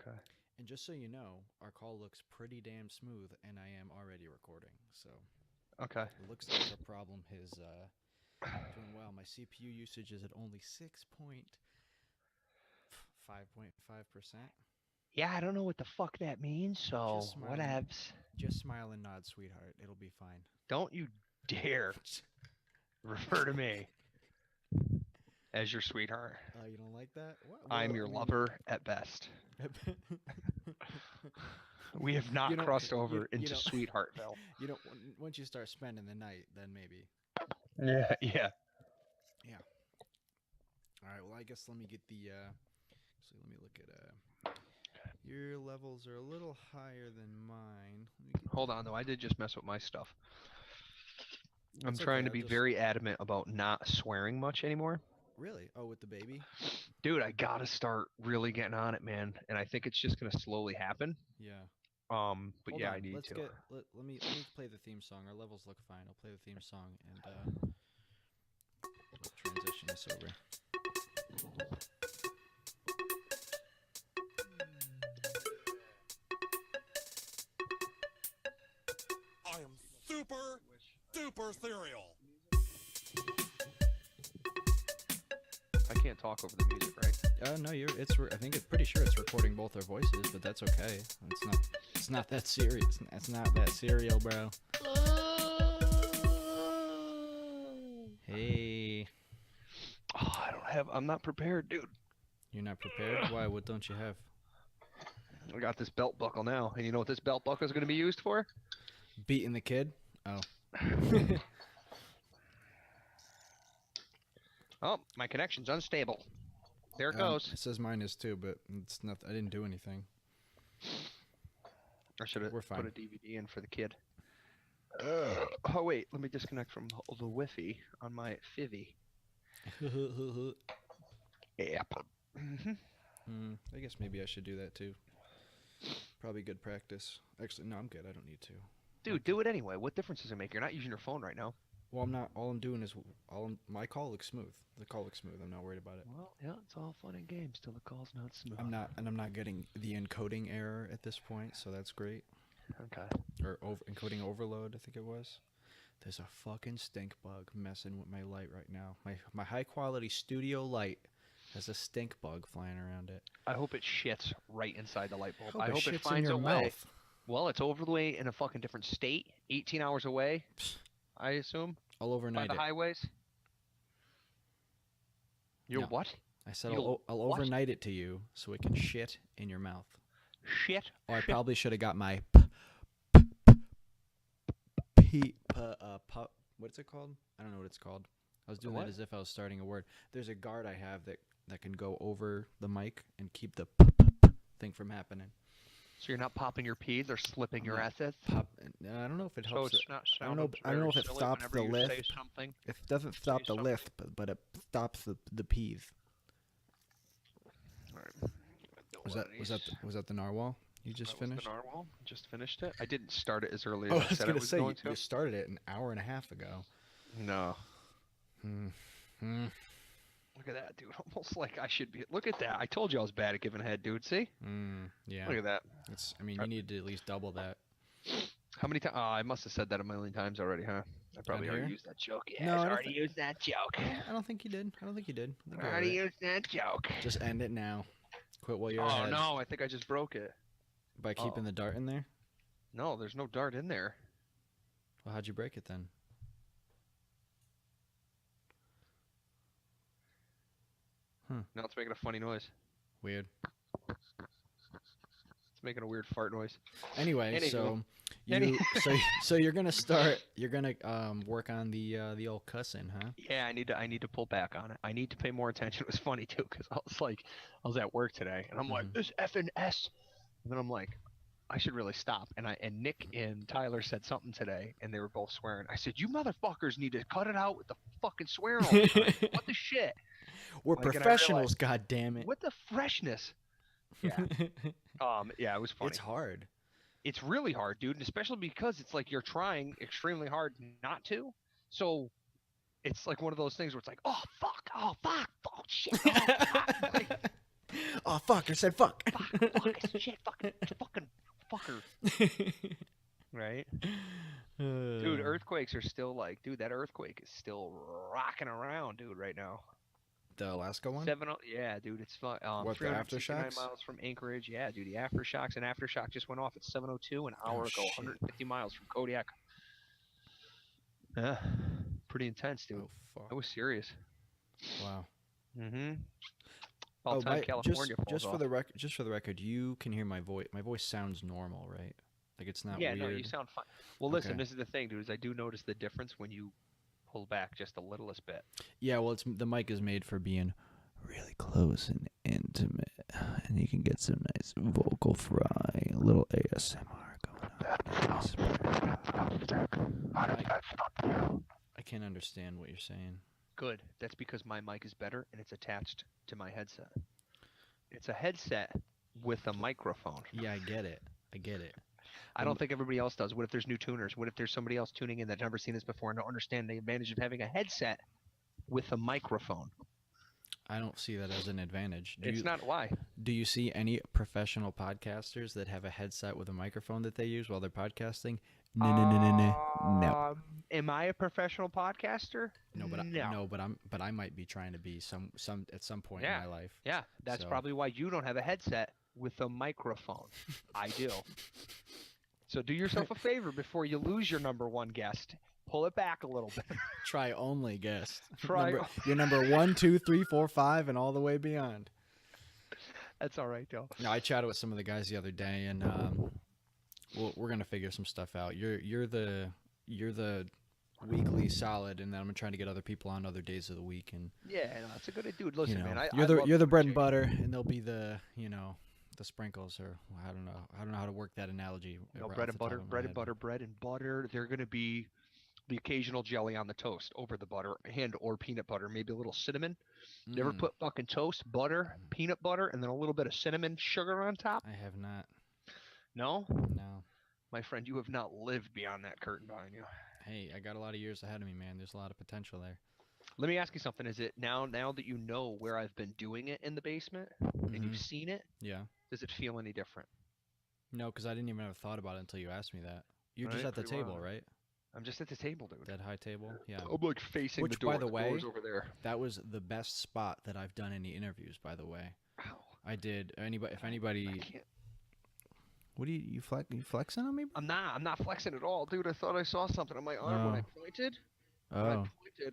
Okay. And just so you know, our call looks pretty damn smooth, and I am already recording. So Okay. it looks like our problem is doing well. My CPU usage is at only 5.5%. Yeah, I don't know what the fuck that means, Just so smile and whatevs. just smile and nod, sweetheart. It'll be fine. Don't you dare refer to me as your sweetheart. You don't like that? I'm Well, your I mean, lover at best. We have you not know, crossed you over you into know, Sweetheartville. you know. Once you start spending the night, then maybe. Yeah, yeah. Yeah. All right. Well, I guess let me get the. So let me look at your levels are a little higher than mine. Let me get. Hold on, though. I did just mess with my stuff. I'm That's okay. trying to I'll be just very adamant about not swearing much anymore. really. Oh, with the baby. Dude, I gotta start really getting on it, man. And I think it's just gonna slowly happen. Yeah. But Hold yeah, I on. need Let's to. get. Let me play the theme song. Our levels look fine. I'll play the theme song and we'll transition this over. I am super duper cereal. I can't talk over the music, right? No, you're. I think it's pretty sure it's recording both our voices, but that's okay. It's not. It's not that serious. It's not that serial, bro. Hey, Oh, I'm not prepared, dude. you're not prepared? Why? What don't you have? I got this belt buckle now, and you know what this belt buckle is going to be used for? Beating the kid? Oh. Oh, my connection's unstable. There it goes. It says mine is too, but it's not. I didn't do anything. I should have We're put fine. a DVD in for the kid. Oh wait, let me disconnect from the Wi-Fi on my Fivvy. Yep. I guess maybe I should do that too. Probably good practice. Actually, no, I'm good. I don't need to. Dude, do it anyway. What difference does it make? You're not using your phone right now. Well, I'm not. All I'm doing is my call looks smooth. The call looks smooth. I'm not worried about it. Well, yeah, it's all fun and games till the call's not smooth. I'm not getting the encoding error at this point, so that's great. Okay. Or encoding overload, I think it was. There's a fucking stink bug messing with my light right now. My high quality studio light has a stink bug flying around it. I hope it shits right inside the light bulb. I it hope it shits in finds your a way. mouth. Well, it's over the way in a fucking different state, 18 hours away, I assume, I'll by overnight the it. highways. You're No. what? I said You'll I'll what? overnight it to you so it can shit in your mouth. Shit. Oh, I Shit. probably should have got my what's it called? I don't know what it's called. I was doing What? that as if I was starting a word. There's a guard I have that can go over the mic and keep the thing from happening. So you're not popping your peas or slipping your No. assets? Pop. I don't know if it So helps. it's not I don't know. sounding I don't know if very it silly stops whenever the you say lisp. something. It doesn't stop the something. lisp, but it stops the peas. All right. Was that the narwhal you just That was finished? the narwhal. Just finished it. I didn't start it as early as Oh, I I was said I gonna was say going you to. started it an hour and a half ago. No. Hmm. Look at that, dude. Almost like I should be. Look at that. I told you I was bad at giving head, dude. See? Yeah. Look at that. It's. I mean, you need to at least double that. How many times? Oh, I must have said that a million times already, huh? I probably On already here? used that joke. Yeah, No, I I don't already used that joke. I don't think you did. I don't think you did. I think I you're already alright. used that joke. Just end it now. Quit while you're Oh ahead. no, I think I just broke it. By keeping the dart in there. No, there's no dart in there. Well, how'd you break it then? Now it's making a funny noise. Weird. It's making a weird fart noise. Anyway, Anywho. so you Any- so you're gonna start. You're gonna work on the old cussing, huh? Yeah, I need to pull back on it. I need to pay more attention. It was funny too, because I was at work today, and I'm like, this effing S, and then I'm like, I should really stop. And Nick and Tyler said something today, and they were both swearing. I said, you motherfuckers need to cut it out with the fucking swearing all the time. What the shit? We're Like, and I professionals, god damn it. What the freshness? Yeah. Yeah, it was funny. It's hard. It's really hard, dude, and especially because it's like you're trying extremely hard not to. So it's like one of those things where it's like, oh fuck, oh shit, oh fuck. Like, Oh fuck! I said fuck. Fuck, shit, fucking fucker. Right? Dude, earthquakes are still like, dude, that earthquake is still rocking around, dude, right now. The Alaska one? 70, yeah, dude, it's What, the 369 aftershocks? miles from Anchorage. Yeah, dude, the aftershocks and aftershock just went off at 7:02 an hour ago, shit. 150 miles from Kodiak. Yeah, pretty intense, dude. Oh fuck! I was serious. Wow. Mm-hmm. About time California falls off. Just for the record, you can hear my voice. My voice sounds normal, right? Like it's not Yeah, weird. no, you sound fine. Well, listen, Okay. this is the thing, dude, is I do notice the difference when you pull back just the littlest bit. Yeah, well, the mic is made for being really close and intimate, and you can get some nice vocal fry, a little ASMR going on. I can't understand what you're saying. Good. That's because my mic is better and it's attached to my headset. It's a headset with a microphone. Yeah, I get it. I don't think everybody else does. What if there's new tuners? What if there's somebody else tuning in that's never seen this before and don't understand the advantage of having a headset with a microphone? I don't see that as an advantage. Not why. Do you see any professional podcasters that have a headset with a microphone that they use while they're podcasting? No. Am I a professional podcaster? No, but no. But I might be trying to be some at some point in my life. Yeah, that's probably why you don't have a headset with a microphone. I do. So do yourself a favor before you lose your number one guest. Pull it back a little bit. Try only guest. Try your number 1, 2, 3, 4, 5, and all the way beyond. That's all right, though. No, I chatted with some of the guys the other day, and we're gonna figure some stuff out. You're the weekly solid, and then I'm trying to get other people on other days of the week. And yeah, no, that's a good dude. Listen, man, you're the bread and butter, and they'll be the the sprinkles, or I don't know how to work that analogy. No, bread and butter. They're gonna be the occasional jelly on the toast over the butter or peanut butter, maybe a little cinnamon. You ever put fucking toast, butter, peanut butter, and then a little bit of cinnamon sugar on top? I have not. No? No. My friend, you have not lived beyond that curtain behind you. Hey, I got a lot of years ahead of me, man. There's a lot of potential there. Let me ask you something. Is it now that you know where I've been doing it in the basement and you've seen it? Yeah. Does it feel any different? No, because I didn't even have thought about it until you asked me that. You're just at the table, right? I'm just at the table, dude. That high table? Yeah. I'm like facing the door. Which, by the way, door's over there. That was the best spot that I've done any interviews, by the way. Wow. I did. If anybody... I can't. What are you flexing on me? I'm not flexing at all, dude. I thought I saw something on my arm when I pointed. Oh.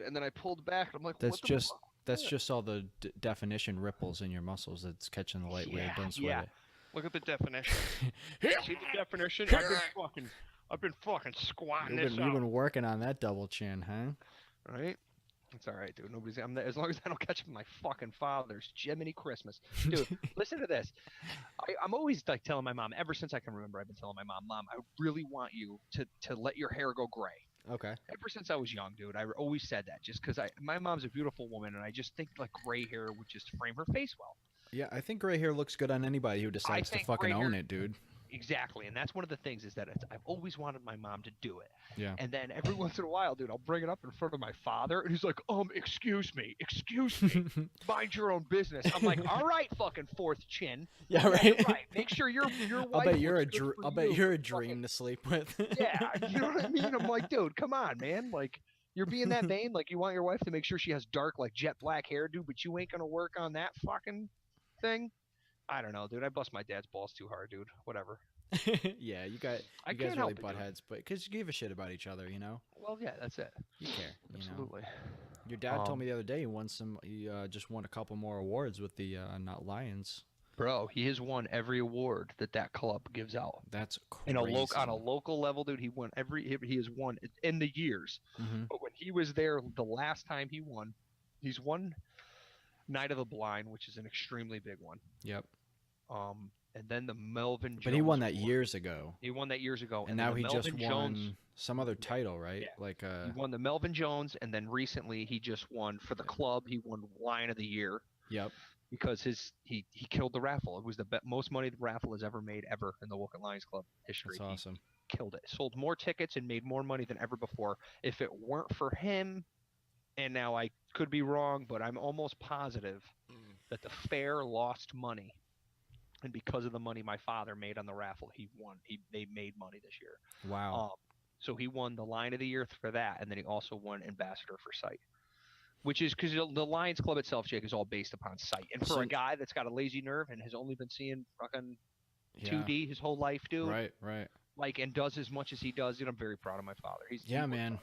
And then I pulled back. And I'm like, that's what the fuck? That's just all the definition ripples in your muscles that's catching the light wave. Don't sweat it. Look at the definition. See the definition? I've been fucking squatting You've been working on that double chin, huh? Right? It's all right, dude. As long as I don't catch my fucking father's Jiminy Christmas. Dude, listen to this. I'm always like telling my mom, ever since I can remember, I've been telling my Mom, I really want you to let your hair go gray. Okay. Ever since I was young, dude, I always said that just because my mom's a beautiful woman, and I just think like gray hair would just frame her face well. Yeah, I think gray hair looks good on anybody who decides to fucking own it, dude. Exactly, and that's one of the things is that I've always wanted my mom to do it. Yeah. And then every once in a while, dude, I'll bring it up in front of my father, and he's like, excuse me, mind your own business. I'm like, all right, fucking fourth chin. Yeah, right. Right. Make sure your wife. I'll bet you're a dream to sleep with. Yeah, you know what I mean? I'm like, dude, come on, man. Like, you're being that vain. Like, you want your wife to make sure she has dark, like jet black hair, dude, but you ain't gonna work on that fucking thing. I don't know, dude. I bust my dad's balls too hard, dude. Whatever. Yeah, you guys really butt heads, but because you give a shit about each other, you know. Well, yeah, that's it. You care. Absolutely. You know? Your dad told me the other day he just won a couple more awards with the Not Lions. Bro, he has won every award that club gives out. That's crazy. On a local level, dude. He has won in the years. Mm-hmm. But when he was there, the last time he's won Night of the Blind, which is an extremely big one. Yep. And then the Melvin Jones. But he won that years ago. He won that years ago. And now he just won some other title, right? Yeah. Like he won the Melvin Jones, and then recently he just won for the club. He won Lion of the Year. Yep. Because he killed the raffle. It was the most money the raffle has ever made in the Woken Lions Club history. That's awesome. He killed it. Sold more tickets and made more money than ever before. If it weren't for him, and now I could be wrong, but I'm almost positive that the fair lost money, and because of the money my father made on the raffle, he won. They made money this year. Wow. So he won the Line of the Year for that, and then he also won Ambassador for Sight, which is because the Lions Club itself, Jake, is all based upon sight. And for a guy that's got a lazy nerve and has only been seeing fucking 2D his whole life, dude. Right. Like, and does as much as he does, dude, I'm very proud of my father. Man.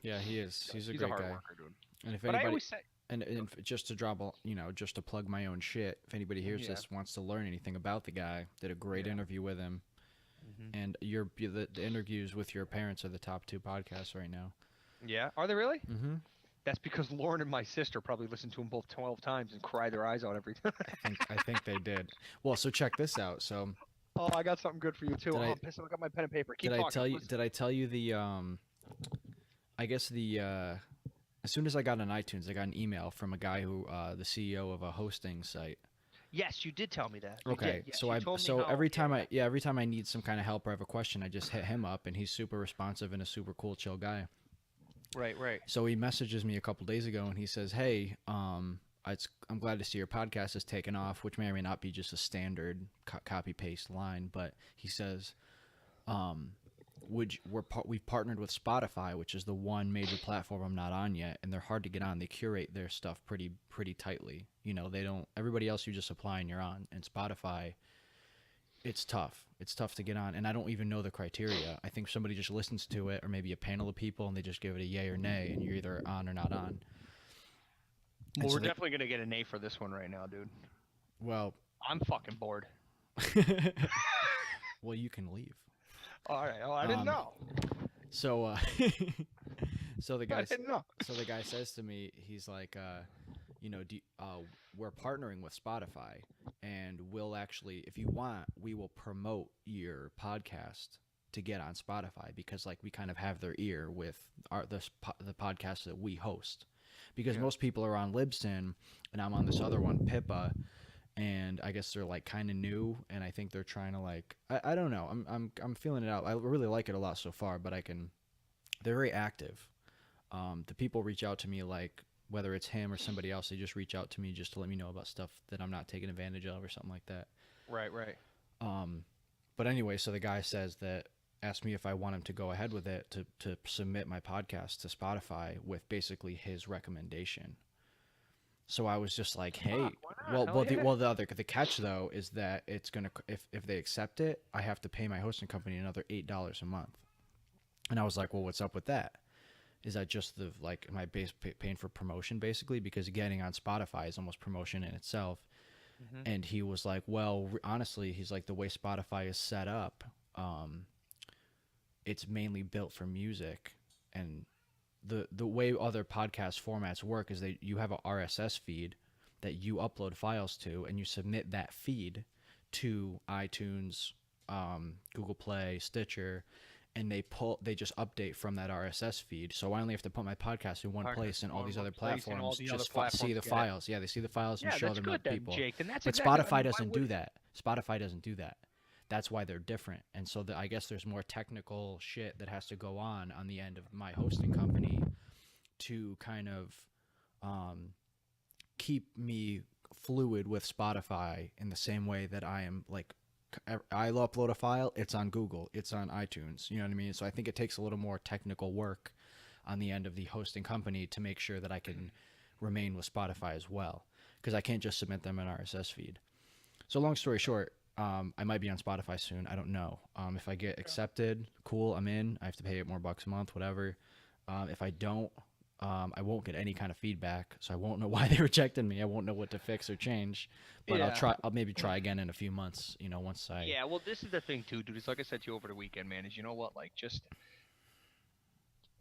Yeah, he is. He's a great hard guy. worker, dude. And if But anybody, I always say, and just to drop, just to plug my own shit, if anybody hears this wants to learn anything about the guy, did a great interview with him. And the interviews with your parents are the top 2 podcasts right now. Yeah, are they really? Mm-hmm. That's because Lauren and my sister probably listened to them both 12 times and cry their eyes out every time. I think they did. Well, so check this out. So. Oh, I got something good for you too. I'm pissed. I got my pen and paper. Keep talking. Did I tell you the I guess the as soon as I got on iTunes, I got an email from a guy who the CEO of a hosting site. Yes, you did tell me that. Okay, yes, so every time I need some kind of help or have a question, I just hit him up, and he's super responsive and a super cool, chill guy. Right. So he messages me a couple days ago, and he says, "Hey, I'm glad to see your podcast has taken off," which may or may not be just a standard copy paste line, but he says, we've partnered with Spotify, which is the one major platform I'm not on yet, and they're hard to get on. They curate their stuff pretty tightly. They don't. Everybody else you just apply and you're on, and Spotify, it's tough. It's tough to get on, and I don't even know the criteria. I think somebody just listens to it, or maybe a panel of people, and they just give it a yay or nay, and you're either on or not on. Well, we're definitely gonna get an A for this one right now, dude. Well, I'm fucking bored. Well, you can leave. All right. Oh, I didn't know. So, so the guy. I didn't know. So the guy says to me, he's like, we're partnering with Spotify, and we'll actually, if you want, we will promote your podcast to get on Spotify, because like we kind of have their ear with the podcast that we host, because most people are on Libsyn, and I'm on this other one, Pippa. And I guess they're like kind of new, and I think they're trying to like I don't know. I'm feeling it out. I really like it a lot so far, but they're very active. The people reach out to me, like whether it's him or somebody else, they just reach out to me just to let me know about stuff that I'm not taking advantage of or something like that. Right. But anyway, so the guy asked me if I want him to go ahead with it to submit my podcast to Spotify with basically his recommendation. So I was just like, hey, the catch though is that it's gonna, if they accept it, I have to pay my hosting company another $8 a month. And I was like, well, what's up with that? Is that just am I paying for promotion basically? Because getting on Spotify is almost promotion in itself. Mm-hmm. And he was like, well, honestly, he's like, the way Spotify is set up, it's mainly built for music, and the way other podcast formats work is you have a RSS feed that you upload files to, and you submit that feed to iTunes, Google Play, Stitcher, and they just update from that RSS feed. So I only have to put my podcast in one place, and all these other platforms just see the files. Yeah, they see the files and show them to people. Jake. And that's but Spotify doesn't do that. Spotify doesn't do that. That's why they're different. And so I guess there's more technical shit that has to go on the end of my hosting company to kind of keep me fluid with Spotify in the same way that I am, like, I'll upload a file, it's on Google, it's on iTunes, you know what I mean? So I think it takes a little more technical work on the end of the hosting company to make sure that I can remain with Spotify as well, because I can't just submit them an RSS feed. So long story short, I might be on Spotify soon. I don't know. If I get accepted, cool, I'm in. I have to pay $8 more a month, whatever. If I don't, I won't get any kind of feedback, so I won't know why they rejected me. I won't know what to fix or change. But I'll maybe try again in a few months, once I... Yeah, well, this is the thing, too, dude. It's like I said to you over the weekend, man, is you know what? Like, just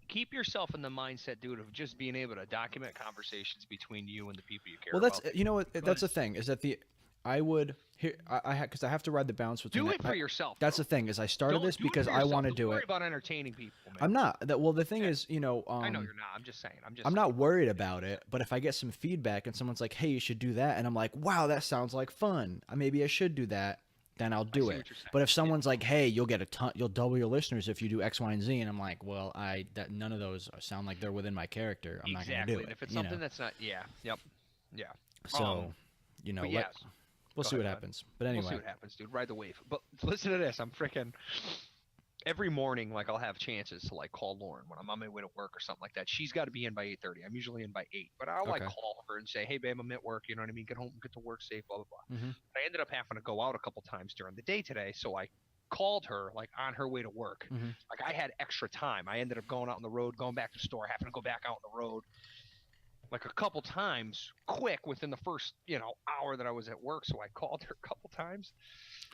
keep yourself in the mindset, dude, of just being able to document conversations between you and the people you care about. Well, that's the thing, is that I would because I have to ride the balance between. Do it for yourself. That's the thing, is I started this because I want to do it. Don't worry about entertaining people, man. I'm not. The thing is, I know you're not. I'm just saying. I'm not worried about it. But if I get some feedback and someone's like, "Hey, you should do that," and I'm like, "Wow, that sounds like fun. Maybe I should do that," then I'll do it. But if someone's like, "Hey, you'll double your listeners if you do X, Y, and Z," and I'm like, "Well, none of those sound like they're within my character. I'm not going to do it." If it's something that's not, yeah. So. you know, But yes, we'll go see what ahead, bud. happens. But We'll anyway, see what happens, dude. Ride the wave. But listen to this. I'm freaking every morning. Like I'll have chances to like call Lauren when I'm on my way to work or something like that. She's got to be in by 8:30. I'm usually in by 8. But I'll like okay. call her and say, "Hey, babe, I'm at work. You know what I mean? Get home, get to work safe. Blah blah blah." Mm-hmm. But I ended up having to go out a couple times during the day today, so I called her like on her way to work. Mm-hmm. Like I had extra time. I ended up going out on the road, going back to the store, having to go back out on the road like a couple times quick within the first, hour that I was at work. So I called her a couple times.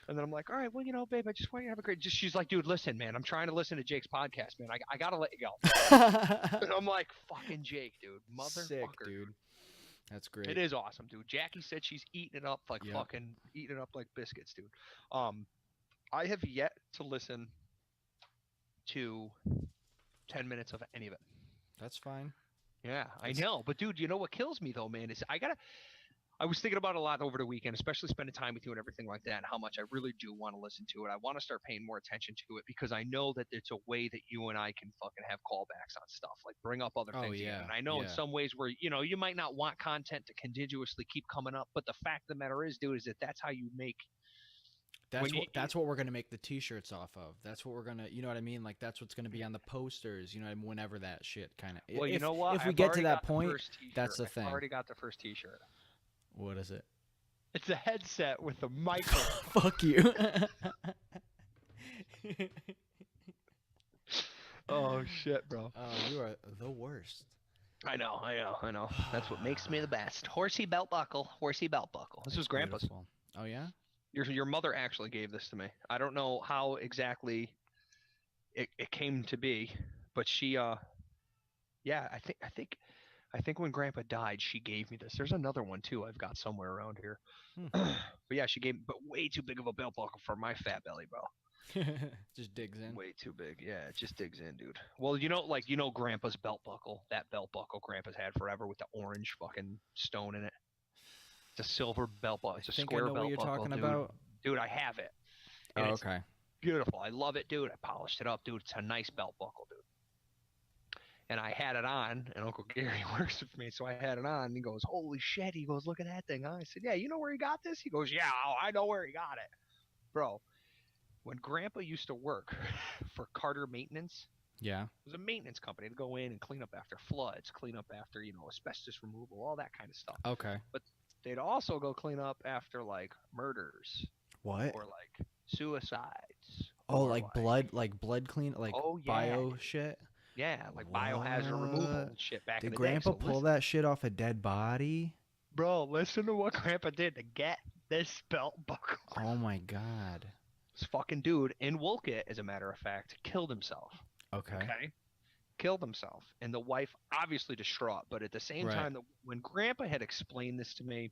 And then I'm like, all right, well, babe, I just want you to have a great. She's like, dude, listen, man, I'm trying to listen to Jake's podcast, man. I gotta let you go. And I'm like, fucking Jake, dude, motherfucker, Sick, dude. That's great. It is awesome, dude. Jackie said she's eating it up like Yep. fucking eating it up like biscuits, dude. I have yet to listen to 10 minutes of any of it. That's fine. Yeah, I know. But dude, you know what kills me though, man, is I was thinking about it a lot over the weekend, especially spending time with you and everything like that, and how much I really do want to listen to it. I want to start paying more attention to it because I know that it's a way that you and I can fucking have callbacks on stuff, like bring up other things. yeah. Again. And I know in some ways where, you might not want content to continuously keep coming up, but the fact of the matter is, dude, is that that's how you make. That's what we're gonna make the T-shirts off of. That's what we're gonna, you know what I mean? Like that's what's gonna be on the posters. You know, whenever that shit kind of. Well, you know what? If we get to that point, that's the thing. I've already got the first T-shirt. What is it? It's a headset with a microphone. Fuck you. Oh shit, bro. Oh, you are the worst. I know. That's what makes me the best. Horsey belt buckle. This was Grandpa's. Beautiful. Oh yeah. Your mother actually gave this to me. I don't know how exactly it came to be, but she yeah, I think when Grandpa died, she gave me this. There's another one too I've got somewhere around here. But yeah, she gave, but way too big of a belt buckle for my fat belly, bro. Just digs in. Way too big. Yeah, it just digs in, dude. Well, Grandpa's belt buckle. That belt buckle Grandpa's had forever with the orange fucking stone in it. It's a silver belt buckle. It's a square belt buckle. I think I know what you're talking about. Dude, I have it. And okay. Beautiful. I love it, dude. I polished it up, dude. It's a nice belt buckle, dude. And I had it on, and Uncle Gary works with me, so I had it on, and he goes, holy shit. He goes, look at that thing, huh? I said, yeah, you know where he got this? He goes, yeah, I know where he got it. Bro, when Grandpa used to work for Carter Maintenance, yeah, it was a maintenance company to go in and clean up after floods, clean up after, asbestos removal, all that kind of stuff. Okay. But they'd also go clean up after, like, murders. What? Or, like, suicides. Oh, like blood clean, like bio shit? Yeah, like biohazard removal and shit back in the day. Did Grandpa pull that shit off a dead body? Bro, listen to what Grandpa did to get this belt buckle. Oh my god. This fucking dude in Wolcott, as a matter of fact, killed himself. Okay? Killed himself. And the wife, obviously distraught, but at the same time, when Grandpa had explained this to me,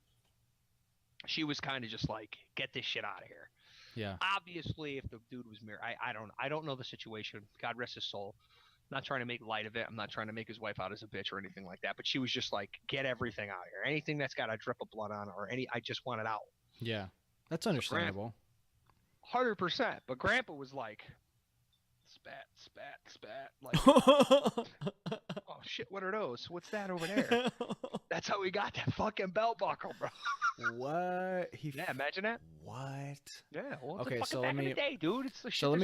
she was kind of just like, get this shit out of here. Yeah. Obviously, if the dude was married, I don't know the situation. God rest his soul. I'm not trying to make light of it. I'm not trying to make his wife out as a bitch or anything like that. But she was just like, get everything out of here. Anything that's got a drip of blood on it or I just want it out. Yeah. That's understandable. 100%. But Grandpa was like, spat. Like, oh shit, what are those? What's that over there? That's how we got that fucking belt buckle, bro. What? Yeah, imagine that. What? Yeah. Well, okay, so back in the day, dude. It's the shit. Let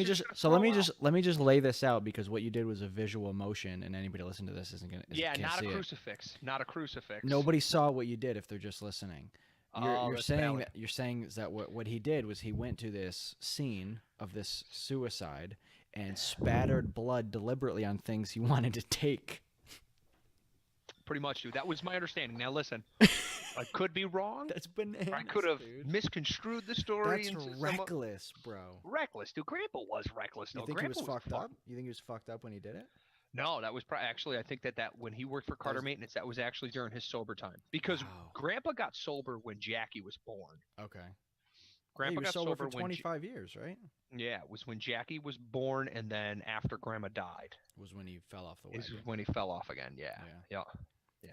me just lay this out because what you did was a visual motion, and anybody listening to this isn't gonna. Not a crucifix. Not a crucifix. Nobody saw what you did if they're just listening. You're saying that what he did was he went to this scene of this suicide and spattered blood deliberately on things he wanted to take. Pretty much, dude. That was my understanding. Now listen, I could be wrong. That's bananas. I could have misconstrued the story. That's reckless, bro. Reckless, dude. Grandpa was reckless. You think he was fucked up? You think he was fucked up when he did it? No, that was actually. I think that when he worked for Carter Maintenance, that was actually during his sober time. Because Grandpa got sober when Jackie was born. Okay. Grandpa got sober for 25 years, right? Yeah, it was when Jackie was born, and then after Grandma died. Was when he fell off the wagon. Is when he fell off again. Yeah.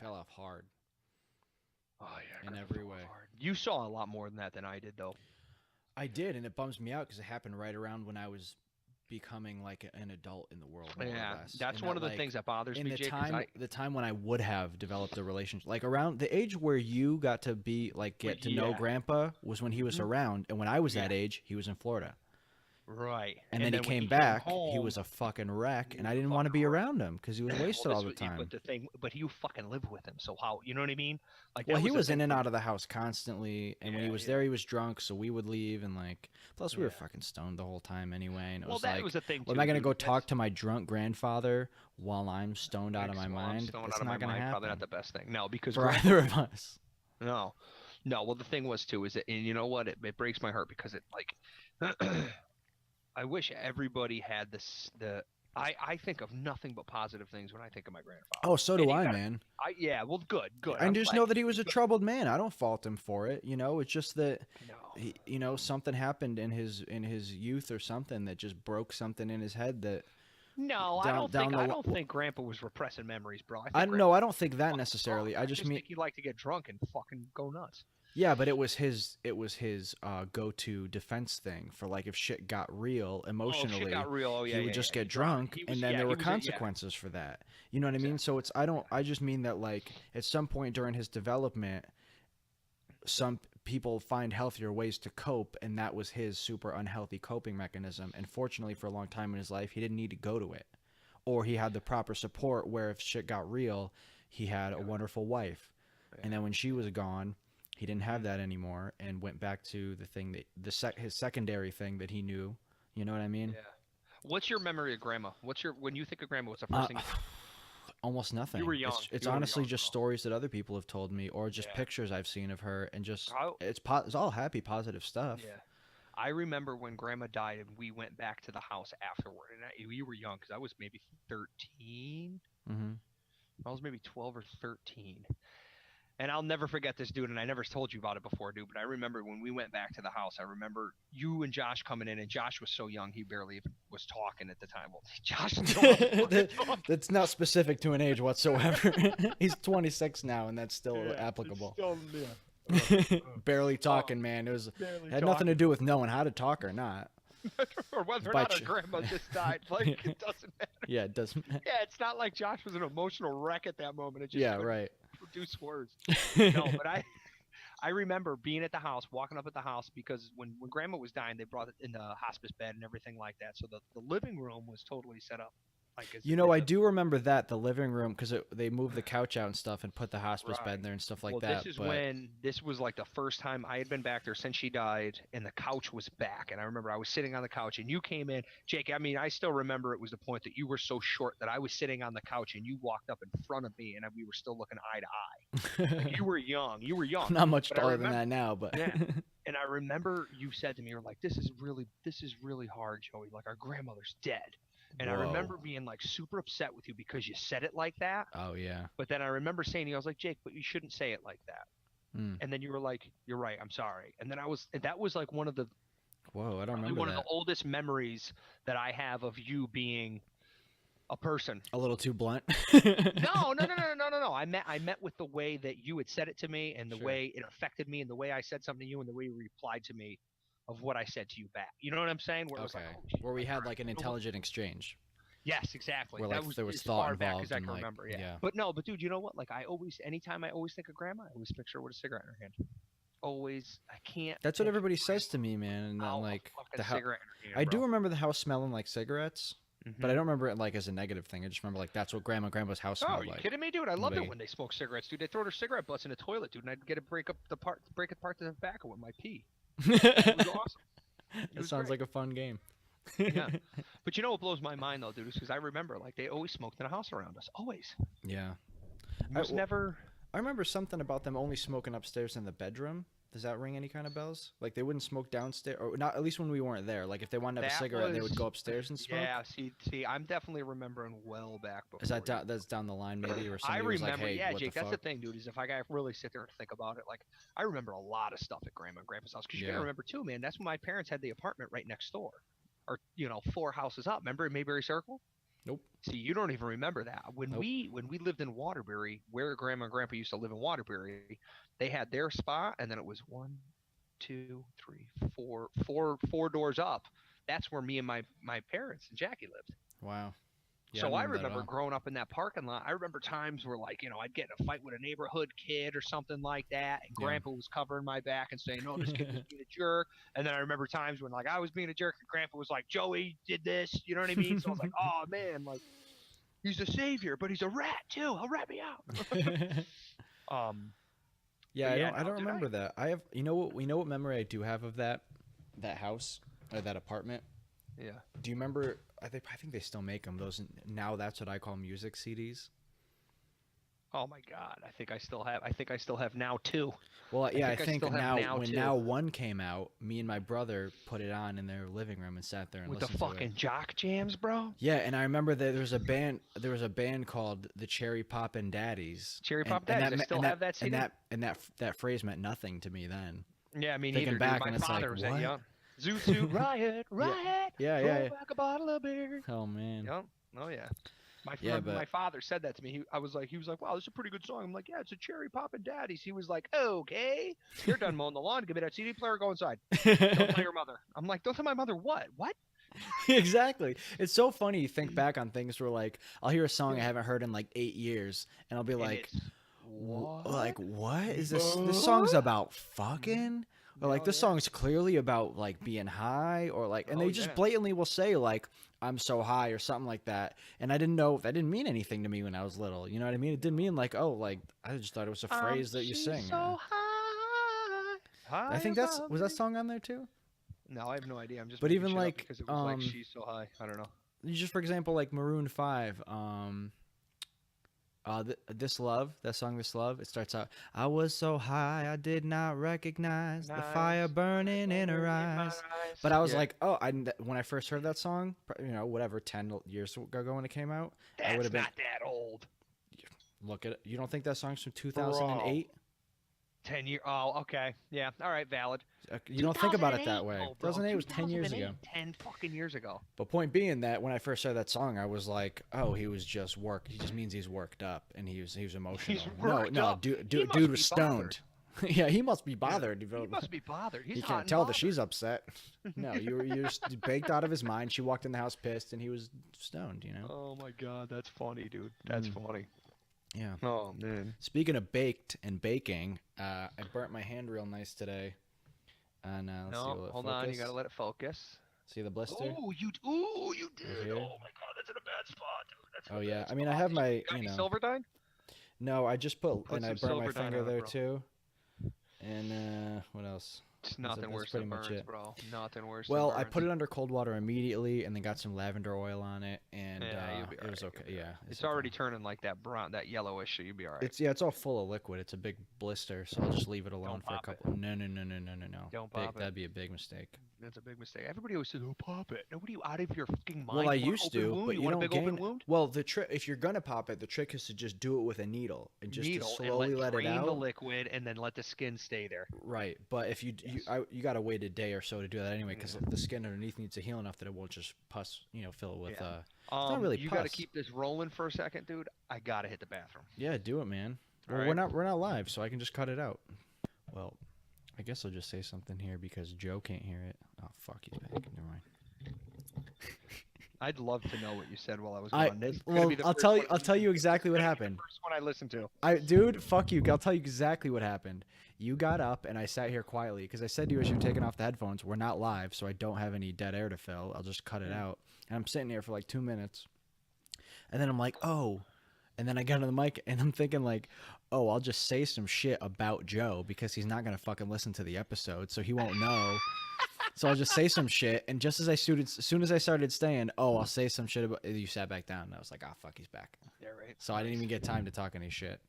Fell off hard. Oh yeah. In every way. Hard. You saw a lot more than that than I did, though. I did, and it bums me out because it happened right around when I was becoming like an adult in the world, more Yeah, or less. that's And one that of the like things that bothers in me, Jake. Because the time when I would have developed a relationship, like around the age where you got to be like get to know yeah, Grandpa was when he was mhm, around, and when I was yeah, that age, he was in Florida. right. And And then he then when he came came back, he home, was a fucking wreck, he and was I a didn't want to fucking be wreck. around him because he was Well, wasted all this the was, but time. the thing, but you fucking live with him, so how, you know what I mean? Like Well, that he was the was in thing and for out me. of the house constantly, and when he Yeah, was yeah, there, he was drunk, so we would leave, and like, plus we were yeah. fucking stoned the whole time anyway, and it Well, was that like, was the thing well, am I too, gonna dude. go That's talk to my drunk grandfather while I'm stoned out of my while I'm mind? stoned It's out of my not gonna mind. Probably not happen the best thing. No, because for Grandpa either of was us. no, no. Well, the thing was too is that, and you know what? It breaks my heart because it like I wish everybody had this. I think of nothing but positive things when I think of my grandfather. Oh, so And do you I, gotta, man. yeah. Well, good, good. I I'm just glad know you that he do was a because troubled man. I don't fault him for it. You know, it's just that no, something happened in his youth or something that just broke something in his head that no. down I the don't think Grandpa was repressing memories, bro. I I think no, Grandpa I was don't think that fucking drunk. necessarily. I I just just mean think he liked to get drunk and fucking go nuts. yeah, but it was his go-to defense thing for like if shit got real Oh, shit emotionally, got real. Oh he yeah, would yeah, just yeah. He get dropped. drunk He and was then yeah. there He were was yeah. consequences for that. You know what I mean? Exactly. So it's I just mean that like at some point during his development some people find healthier ways to cope and that was his super unhealthy coping mechanism and fortunately for a long time in his life he didn't need to go to it or he had the proper support where if shit got real he had a Yeah. wonderful wife Yeah. and then when she was gone he didn't have Mhm. that anymore and went back to the thing that his secondary thing that he knew, you know what I mean? Yeah. What's your memory of Grandma? What's your when you think of Grandma? What's the uh, first thing you think? Almost You were nothing. young. It's You were honestly young, just bro. stories that other people have told me or just Yeah. pictures I've seen of her and just How? it's all happy positive stuff. Yeah. I remember when Grandma died and we went back to the house afterward, and you were young because I was maybe 13. Mhm. I was maybe 12 or 13. And I'll never forget this dude, and I never told you about it before, dude. But I remember when we went back to the house. I remember you and Josh coming in, and Josh was so young he barely even was talking at the time. Well, Josh still wasn't fucking talking. That's not specific to an age whatsoever. He's 26 now, and that's still Yeah, it's applicable. still yeah. Barely Oh, talking, man. barely Had nothing to talking. do with knowing how to talk or not. Or whether or By not our ch- grandma just died. Like, it doesn't matter. Yeah, it doesn't. Yeah, it's not like Josh was an emotional wreck at that moment. It just Yeah, couldn't right. produce words. No, but I remember being at the house, walking up at the house because when grandma was dying, they brought it in the hospice bed and everything like that. So the living room was totally set up like You know, as I a do remember that the living room because they moved the couch out and stuff and put the hospice bed right. in there and stuff like Well, that. this is But when this was like the first time I had been back there since she died, and the couch was back. And I remember I was sitting on the couch, and you came in, Jake. I mean, I still remember it was the point that you were so short that I was sitting on the couch, and you walked up in front of me, and we were still looking eye to eye. Like you were young, I'm not much but I taller than remember, that now. But yeah. And I remember you said to me, "You're like, this is really hard, Joey. Like our grandmother's dead." And I whoa, remember being like super upset with you because you said it like that. oh yeah, But then I remember saying to you, I was like, Jake, but you shouldn't say it like that. mm. And then you were like, "You're right. I'm sorry." And then that was like Whoa, I don't probably remember one of the that. oldest memories that I have of you being a person. A little too blunt. No, no, no, no, no, no, no. I meant with the way that you had said it to me and the Sure. way it affected me and the way I said something to you and the way you replied to me of what I said to you back. You know what I'm saying? Where it was like, Okay. oh, shit, Where we like, had all right, like an you know what? intelligent exchange. Yes, exactly. Where That like was there was as thought far back as involved I and can like remember. Yeah. yeah. But no, but dude, you know what? Like anytime I always think of grandma, I always picture her with a cigarette in her hand. Always. I can't That's what picture everybody says to me, man. And then out like a fucking the house. cigarette in her I hand, do bro. remember the house smelling like cigarettes, but I don't remember it like as a negative thing. I just remember like that's what grandpa's house Oh, are smelled you like. kidding me, dude? I No loved it biggie. when they smoked cigarettes, dude. They throw their cigarette butts in the toilet, dude, and I'd get to break apart the tobacco with my pee. It was awesome. It That was sounds great. like a fun game. Yeah. But you know what blows my mind though, dude, is because I remember like they always smoked in a house around us. Always. Yeah. It was well, never. I remember something about them only smoking upstairs in the bedroom. Does that ring any kind of bells? Like they wouldn't smoke downstairs, or not? At least when we weren't there. Like if they wanted to have a That cigarette, they would was. go upstairs and smoke. Yeah. See, I'm definitely remembering well back Is before that you. that's down the line maybe, or I somebody was like, remember, "Hey, yeah, what the Jake. That's the fuck?" thing, dude. Is if I gotta really sit there and think about it, like I remember a lot of stuff at Grandma and Grandpa's house. Because you gotta Yeah. remember too, man. That's when my parents had the apartment right next door, or 4 houses up. Remember in Mayberry Circle? Nope. See, you don't even remember that. When Nope. we lived in Waterbury, where Grandma and Grandpa used to live in Waterbury, they had their spot, and then it was one, two, three, four doors up. that's where me and my parents and Jackie lived. Wow. Yeah, So I that at remember all. growing up in that parking lot. I remember times where, like, I'd get in a fight with a neighborhood kid or something like that, and Yeah. Grandpa was covering my back and saying, "No, this kid was being a jerk." And then I remember times when, like, I was being a jerk, and Grandpa was like, "Joey did this," you know what I mean? So I was like, "Oh man, like, he's a savior, but he's a rat too. He'll rat me out." um, Yeah, but I yeah, don't no, dude, remember that. I have you know what memory I do have of that house or that apartment? yeah. Do you remember I think they still make them those now that's what I call music CDs. Oh my God, I think I still have. I think I still have now too. Well, yeah, I I still think have now now when too. now one came out, me and my brother put it on in their living room and sat there and With the listened to it. fucking jock jams, bro. Yeah, and I remember that there was a band called the Cherry Poppin' Daddies. Cherry And- Pop and Daddies. that I me- still and have that CD. that phrase meant nothing to me then. Yeah, me Thinking neither, back, dude. My and it's father like, was that what? young. Zoot Suit Riot, Riot. Yeah, Throw yeah. back a bottle of beer. Oh man. Yep. Oh yeah. Yeah, My but father said that to me. He was like, "Wow, this is a pretty good song." I'm like, "Yeah, it's a Cherry Poppin' Daddies." He was like, "Okay, you're done mowing the lawn. Give me that CD player. Go inside. Don't tell your mother." I'm like, "Don't tell my mother what? What?" Exactly. It's so funny you think back on things where like I'll hear a song I haven't heard in like 8 years and I'll be And like it's what? like what is this song's about fucking or like Oh, this yeah. song's clearly about like being high or like and Oh, they just yeah. blatantly will say like I'm so high or something like that and I didn't know that didn't mean anything to me when I was little, you know what I mean? It didn't mean like oh like I just thought it was a phrase that you She's sing. so high. I think High was that above me. song on there too? No, I have no idea. I'm just But making even shit up like because it was like she's so high. I don't know. just for example like Maroon 5 this love, that song, This Love, it starts out, I was so high, I did not recognize the fire burning in her eyes. But I was like, oh, when I first heard that song, whatever, 10 years ago when it came out, I would that's have been, not that old. look at it. You don't think that song's from 2008? 10 year. Oh, okay. Yeah. All right. Valid. You don't think about it that 2008, way. though, bro. 2008 was 10 years ago. 10 fucking years ago. But point being that when I first heard that song, I was like, oh, he was just he just means he's worked up and he was emotional. worked No, up. dude He must was be stoned. Yeah, he must be bothered. He must be bothered. He's He hot can't and tell that bothered. she's upset. No, you're just baked out of his mind. She walked in the house pissed, and he was stoned. You know. Oh my god, that's funny, dude. That's funny. Yeah. Oh man. Speaking of baked and baking, I burnt my hand real nice today. And let's see. No, Will it hold focus? on. You gotta let it focus. See the blister? Oh, you did. Right here? Oh my god, that's in a bad spot, dude. That's in Oh a yeah. bad I mean, I spot. have my Got any you know. silver dye? No, I just put and I some burnt my silver dye finger on it, there bro. too. And what else? It's That's- nothing that's worse pretty than much burns, it. bro. Nothing worse. Well, than I burns. put it under cold water immediately, and then got some lavender oil on it, and Yeah, you'll be it was alright, okay. you'll be Yeah, alright. It's okay. already turning like that brown, that yellowish, so you'll be alright. It's all full of liquid. It's a big blister, so I'll just leave it alone Don't for a pop it. couple. No. Don't Big- pop it. That'd be a big mistake. That's a big mistake. Everybody always says, "Oh, pop it." Nobody out of your fucking mind. Well, I You want an used open to, wound? but you you want don't a big gain. open wound? Well, the trick if you're gonna pop it, the trick is to just do it with a needle and just to Needle slowly and let it drain out. the liquid and then let the skin stay there. Right, but if you you gotta wait a day or so to do that anyway, because the skin underneath needs to heal enough that it won't just pus, fill it with. Yeah. not really you gotta pus. keep this rolling for a second, dude. I gotta hit the bathroom. Yeah, do it, man. All Well, right. we're not live, so I can just cut it out. Well, I guess I'll just say something here because Joe can't hear it. Oh fuck, he's back. Never mind. I'd love to know what you said while I was I gone. This is gonna well, be the I'll first tell you. one- I'll tell you exactly what this is gonna happened. be the first one I listened to. Dude, fuck you. I'll tell you exactly what happened. You got up and I sat here quietly because I said to you as you were taking off the headphones, we're not live, so I don't have any dead air to fill. I'll just cut it out. And I'm sitting here for like 2 minutes. And then I'm like, oh. And then I got on the mic and I'm thinking like, oh, I'll just say some shit about Joe because he's not going to fucking listen to the episode, so he won't know. So I'll just say some shit. And just as soon as I started saying, oh, I'll say some shit about, you sat back down and I was like, oh, fuck, he's back. Yeah, right. So I didn't even get time to talk any shit.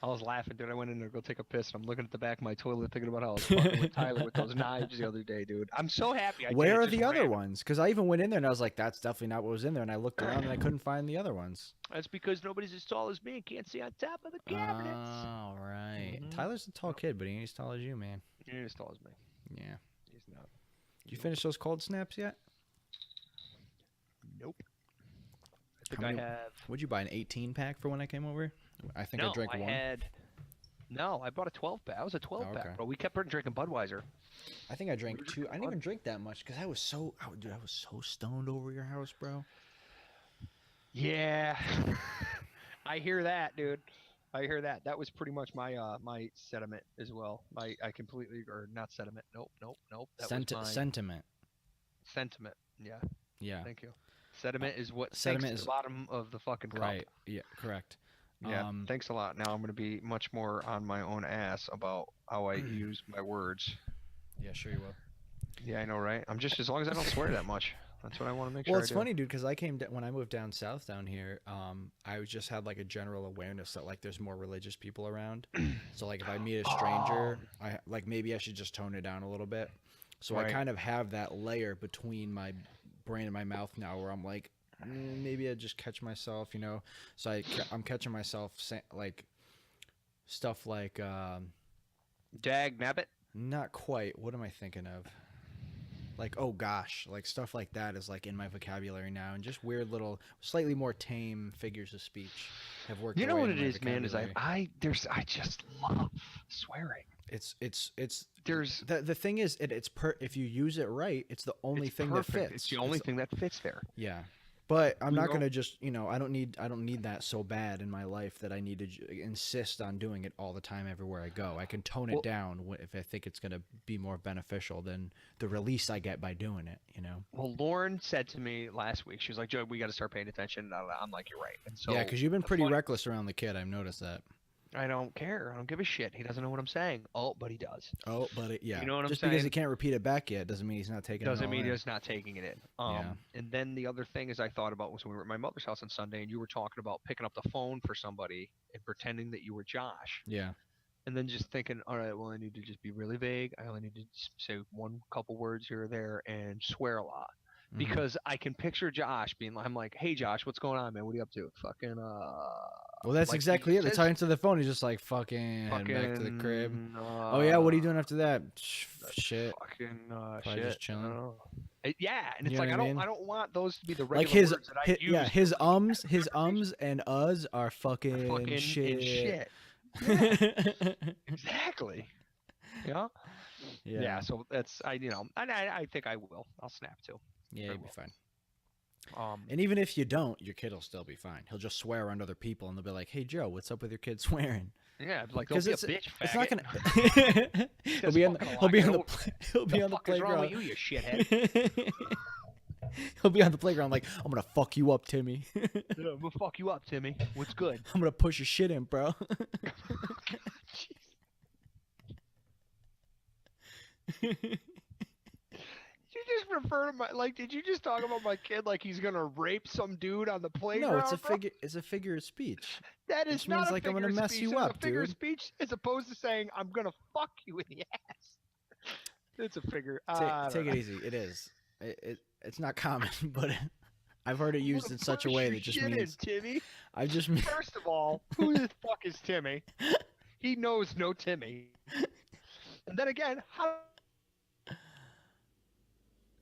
I was laughing, dude. I went in there to go take a piss, and I'm looking at the back of my toilet, thinking about how I was fucking with Tyler with those knives the other day, dude. I'm so happy. I did Where it are just the other random. ones? Because I even went in there and I was like, that's definitely not what was in there. And I looked around and I couldn't find the other ones. That's because nobody's as tall as me and can't see on top of the cabinets. Oh, right. Mhm. Tyler's a tall kid, but he ain't as tall as you, man. He ain't as tall as me. Yeah. He's not. Did you finish those cold snaps yet? Nope. I think How I many- have. Would you buy an 18 pack for when I came over? I think I No, drank I one. had. No, I bought a 12 pack. I was a 12 okay. pack, bro. We kept drinking Budweiser. I think I drank were 2. drinking I didn't Bud. even drink that much because I was so, dude, I was so stoned over your house, bro. Yeah, I hear that, dude. I hear that. That was pretty much my sentiment as well. I completely or not sentiment. Nope, nope, nope. That was my Sentiment. sentiment. Yeah, Yeah. thank you. Uh, Sediment is what sinks sediment to the is bottom of the fucking cup. right. Yeah, correct. Yeah, Um, thanks a lot. Now I'm gonna be much more on my own ass about how I use my words. yeah, sure you will. Yeah, I know, right? I'm just as long as I don't swear that much. That's what I want to make Well, sure I it's do. funny, dude, because I came when I moved down south down here. I just had like a general awareness that like there's more religious people around. So like if I meet a stranger, I like maybe I should just tone it down a little bit. So I Right. kind of have that layer between my brain and my mouth now, where I'm like, maybe I just catch myself, you know. So I'm catching myself like stuff like Dag nabbit. not quite. What am I thinking of? Like, oh gosh, like stuff like that is like in my vocabulary now, and just weird little, slightly more tame figures of speech have worked. You know their way what into it my is, man? Is vocabulary. I just love swearing. It's There's the thing is if you use it right, it's the only it's thing perfect. that fits. It's the only thing that fits there. Yeah. But I'm You not know? gonna just, you know, I don't need that so bad in my life that I need to insist on doing it all the time everywhere I go. I can tone Well- it down if I think it's gonna be more beneficial than the release I get by doing it. You know. Well, Lauren said to me last week, she was like, "Joe, we got to start paying attention." And I'm like, "You're right." And so Yeah, because you've been the pretty funny- reckless around the kid. I've noticed that. I don't care. I don't give a shit. He doesn't know what I'm saying. Oh, but he does. Oh, but yeah. You know what I'm Just because he saying? can't repeat it back yet doesn't mean he's not taking Doesn't it all mean in. he's not taking it in. Yeah. And then the other thing is I thought about was when we were at my mother's house on Sunday, and you were talking about picking up the phone for somebody and pretending that you were Josh, Yeah. and then just thinking, all right, well, I need to just be really vague. I only need to say one couple words here or there and swear a lot. Mhm. Because I can picture Josh being like, I'm like, hey Josh, what's going on, man? What are you up to? Fucking Well, that's like he exactly it. They're says- talking to the phone. He's just like, fucking heading back to the crib. fucking, Oh yeah, what are you doing after that? Shit. Fucking Probably shit. just chilling. I don't know. Yeah, and it's You know like what I mean? I don't want those to be the Like regular his, words that I use. yeah, his ums and uhs are fucking, fucking and shit. shit. Exactly. Yeah. Yeah. So that's I think I will. I'll snap too. Yeah, you'll be fine. And even if you don't, your kid will still be fine. He'll just swear around other people, and they'll be like, "Hey, Joe, what's up with your kid swearing?" Yeah, like don't be a bitch. It's not faggot. gonna. he'll Just be on. fucking He'll be lock on it the. over. He'll be The on the fuck is wrong with playground. you, you shithead? He'll be on the playground like, "I'm gonna fuck you up, Timmy. Yeah, I'm gonna fuck you up, Timmy. What's good? I'm gonna push your shit in, bro." You just refer to my like? Did you just talk about my kid like he's gonna rape some dude on the playground? No, it's a bro? figure. It's a figure of speech. That is which not means, a like, I'm figure gonna of mess speech. you It's up, a figure of dude. speech as opposed to saying I'm gonna fuck you in the ass. It's a figure. I Take don't it easy. It is. It's not common, but I've heard it know. used in such a way that just Shit in, means Timmy. I just mean. First of all, who the fuck is Timmy? He knows no Timmy. And then again, how?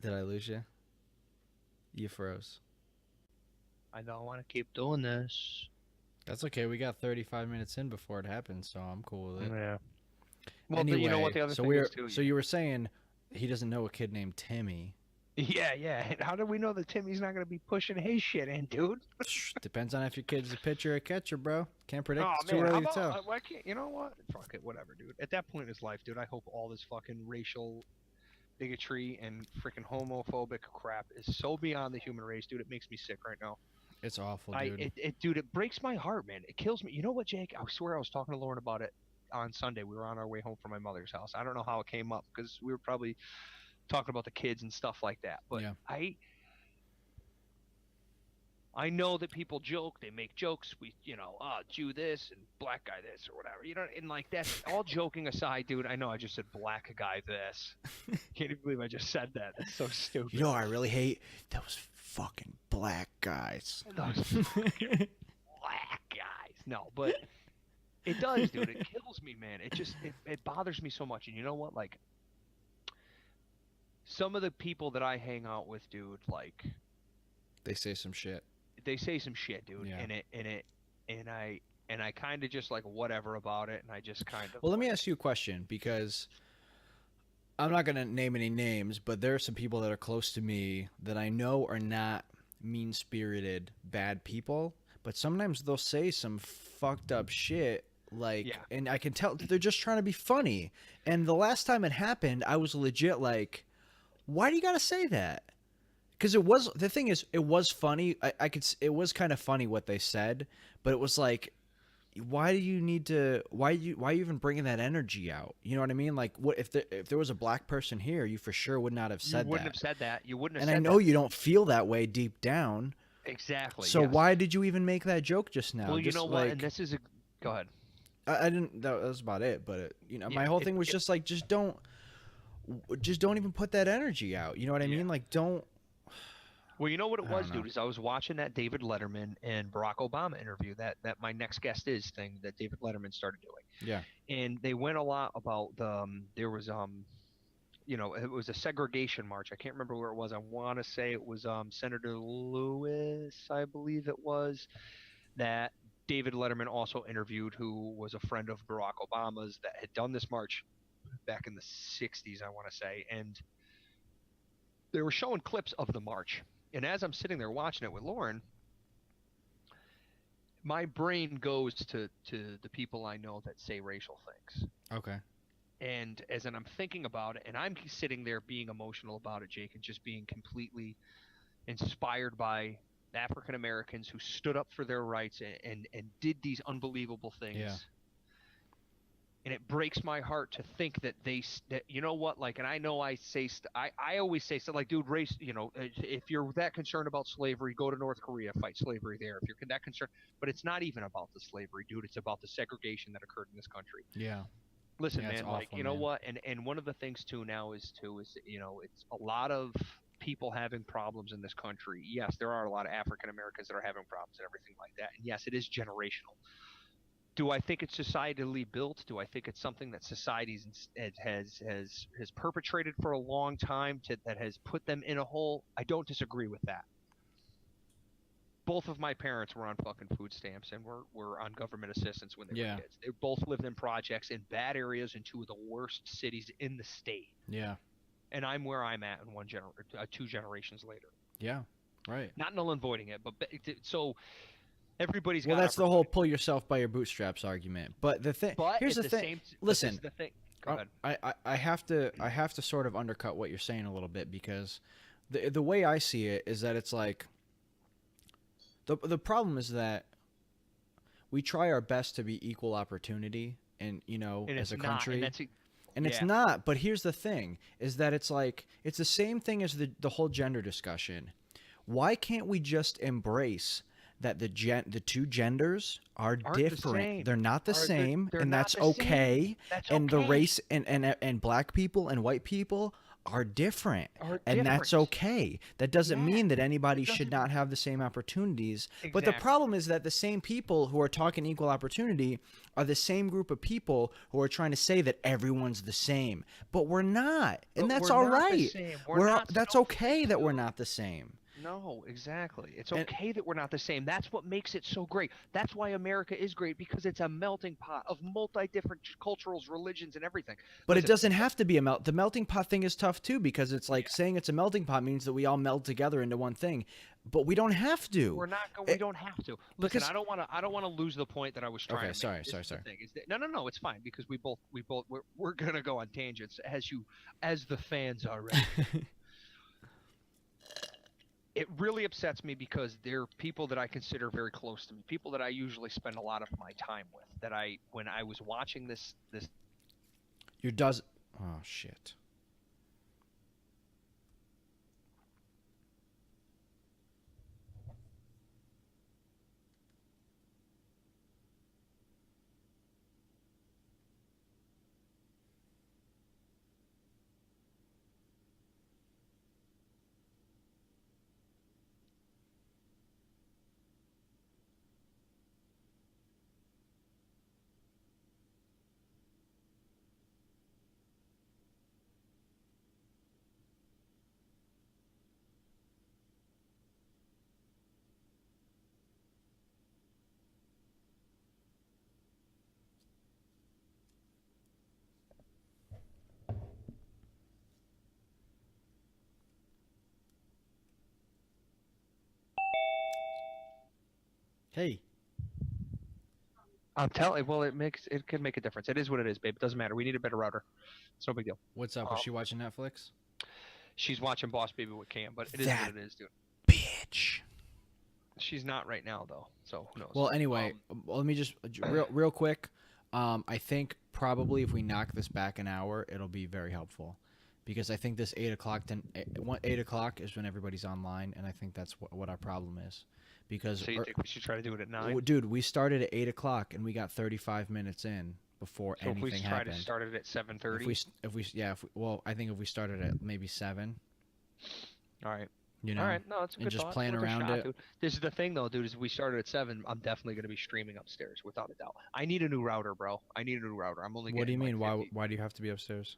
Did I lose you? You froze. I don't want to keep doing this. That's okay. We got 35 minutes in before it happened, so I'm cool with it. Yeah. Well, Anyway, you know what the other so thing is too. so you were saying he doesn't know a kid named Timmy. Yeah. And how do we know that Timmy's not gonna be pushing his shit in, dude? Depends on if your kid's a pitcher or catcher, bro. Can't predict. Oh It's too man, early to tell. why can't you know what? Fuck it, whatever, dude. At that point in his life, dude, I hope all this fucking racial bigotry and freaking homophobic crap is so beyond the human race, dude. It makes me sick right now. It's awful, dude. Dude, it breaks my heart, man. It kills me. You know what, Jake? I swear I was talking to Lauren about it on Sunday. We were on our way home from my mother's house. I don't know how it came up because we were probably talking about the kids and stuff like that. But Yeah. I know that people joke, they make jokes, Jew this and black guy this or whatever. You know, and like that's all joking aside, dude. I know I just said black guy this. Can't even believe I just said that. That's so stupid. You know what I really hate? Those fucking black guys. Those fucking black guys. No, but it does, dude. It kills me, man. It bothers me so much. And you know what? Like some of the people that I hang out with, dude, like They say some shit. they say some shit, dude. Yeah. And and I kind of just like whatever about it, and I just kind of Well, let me like, ask you a question, because I'm not going to name any names, but there are some people that are close to me that I know are not mean-spirited, bad people, but sometimes they'll say some fucked up shit, like, yeah, and I can tell they're just trying to be funny. And the last time it happened, I was legit like, why do you got to say that? Because it was, the thing is, it was funny. I could, it was kind of funny what they said, but it was like, why do you need to, why are you even bringing that energy out? You know what I mean? Like, what if there was a black person here, you for sure would not have you said wouldn't have that. said that. You wouldn't have And I said know that. you don't feel that way deep down. Exactly. So Yes. why did you even make that joke just now? Well, you know Just what? And like, this is a go ahead. I didn't, that was about it. But my Yeah. whole thing was just like, just don't even put that energy out. You know what I Yeah. mean? Like, don't, Well, you know what it I was, don't know. dude, is I was watching that David Letterman and Barack Obama interview, that my next guest is thing that David Letterman started doing, Yeah. and they went a lot about the there was it was a segregation march. I can't remember where it was. I want to say it was Senator Lewis, I believe it was, that David Letterman also interviewed, who was a friend of Barack Obama's that had done this march back in the 60s, I want to say, and they were showing clips of the march. And as I'm sitting there watching it with Lauren, my brain goes to the people I know that say racial things. Okay. And as I'm thinking about it, and I'm sitting there being emotional about it, Jake, and just being completely inspired by African Americans who stood up for their rights and did these unbelievable Yeah. things. And it breaks my heart to think that that you know what, like, and I know I say I always say stuff like, dude, race, if you're that concerned about slavery, go to North Korea, fight slavery there. If you're that concerned, but it's not even about the slavery, dude. It's about the segregation that occurred in this country. Yeah. Listen, Yeah. It's man, like, awful, you know man. what, and one of the things too now is it's a lot of people having problems in this country. Yes, there are a lot of African Americans that are having problems and everything like that, and yes, it is generational. Do I think it's societally built? Do I think it's something that society's has perpetrated for a long time that has put them in a hole? I don't disagree with that. Both of my parents were on fucking food stamps and were on government assistance when they were Yeah. kids. They both lived in projects in bad areas in two of the worst cities in the state. Yeah. And I'm where I'm at in two generations later. Yeah. Right. Not null and voiding it, but so everybody's Well, got that's the whole opportunity. pull yourself by your bootstraps argument. But the thing, But here's at the the thing. same, but this Listen, is the thing. Go ahead. I have to sort of undercut what you're saying a little bit, because the way I see it is that it's like the problem is that we try our best to be equal opportunity, and And as it's a not, and country, that's and it's yeah. not. But here's the thing: is that it's like it's the same thing as the whole gender discussion. Why can't we just embrace that the two genders are Aren't the different? same. They're not the Are same, they're and not that's the same. okay. That's And the okay. race and black people and white people are different, Are and that's different. okay. That doesn't Yeah. mean that anybody It should doesn't not have the same opportunities. But the exactly. problem is that the same people who are talking equal opportunity are the same group of people who are trying to say that everyone's the same. But we're not, and But that's we're all not the right. same. We're not That's supposed to be okay that we're too. not the same. No, exactly. It's And okay that we're not the same. That's what makes it so great. That's why America is great, because it's a melting pot of multi different cultures, religions, and everything. But it Listen, doesn't have to be a melt. The melting pot thing is tough too, because it's yeah, like saying it's a melting pot means that we all meld together into one thing. But we don't have to. we're not. We It, don't have to. Listen, because I don't want to lose the point that I was trying okay, to make. sorry, This sorry, is the sorry. thing. Is that no, it's fine because we're gonna go on tangents as the fans are ready. It really upsets me because they're people that I consider very close to me, people that I usually spend a lot of my time with. That when I was watching this, Your does. Oh shit. Hey, I'm telling. Well, it can make a difference. It is what it is, babe. It doesn't matter. We need a better router. It's no big deal. what's up? Was she watching Netflix? She's watching Boss Baby with Cam, but it is That what it is, dude. bitch. She's not right now though, so who knows? Well, anyway, let me just real quick. I think probably if we knock this back an hour, it'll be very helpful, because I think this 8 o'clock is when everybody's online, and I think that's what our problem is. Because So you think we should try to do it at 9? dude, we started at 8 o'clock and we got 35 minutes in before So if anything we try happened. to start it at 7:30. Well, I think if we started at maybe 7, All right. you know, All right. No, it's a and good just thought. playing Worth a around shot, it. dude. This is the thing though, dude. Is we started at 7. I'm definitely gonna be streaming upstairs without a doubt. I need a new router, bro. I need a new router. I'm only. What do you getting, mean? like, Why 50 why do you have to be upstairs?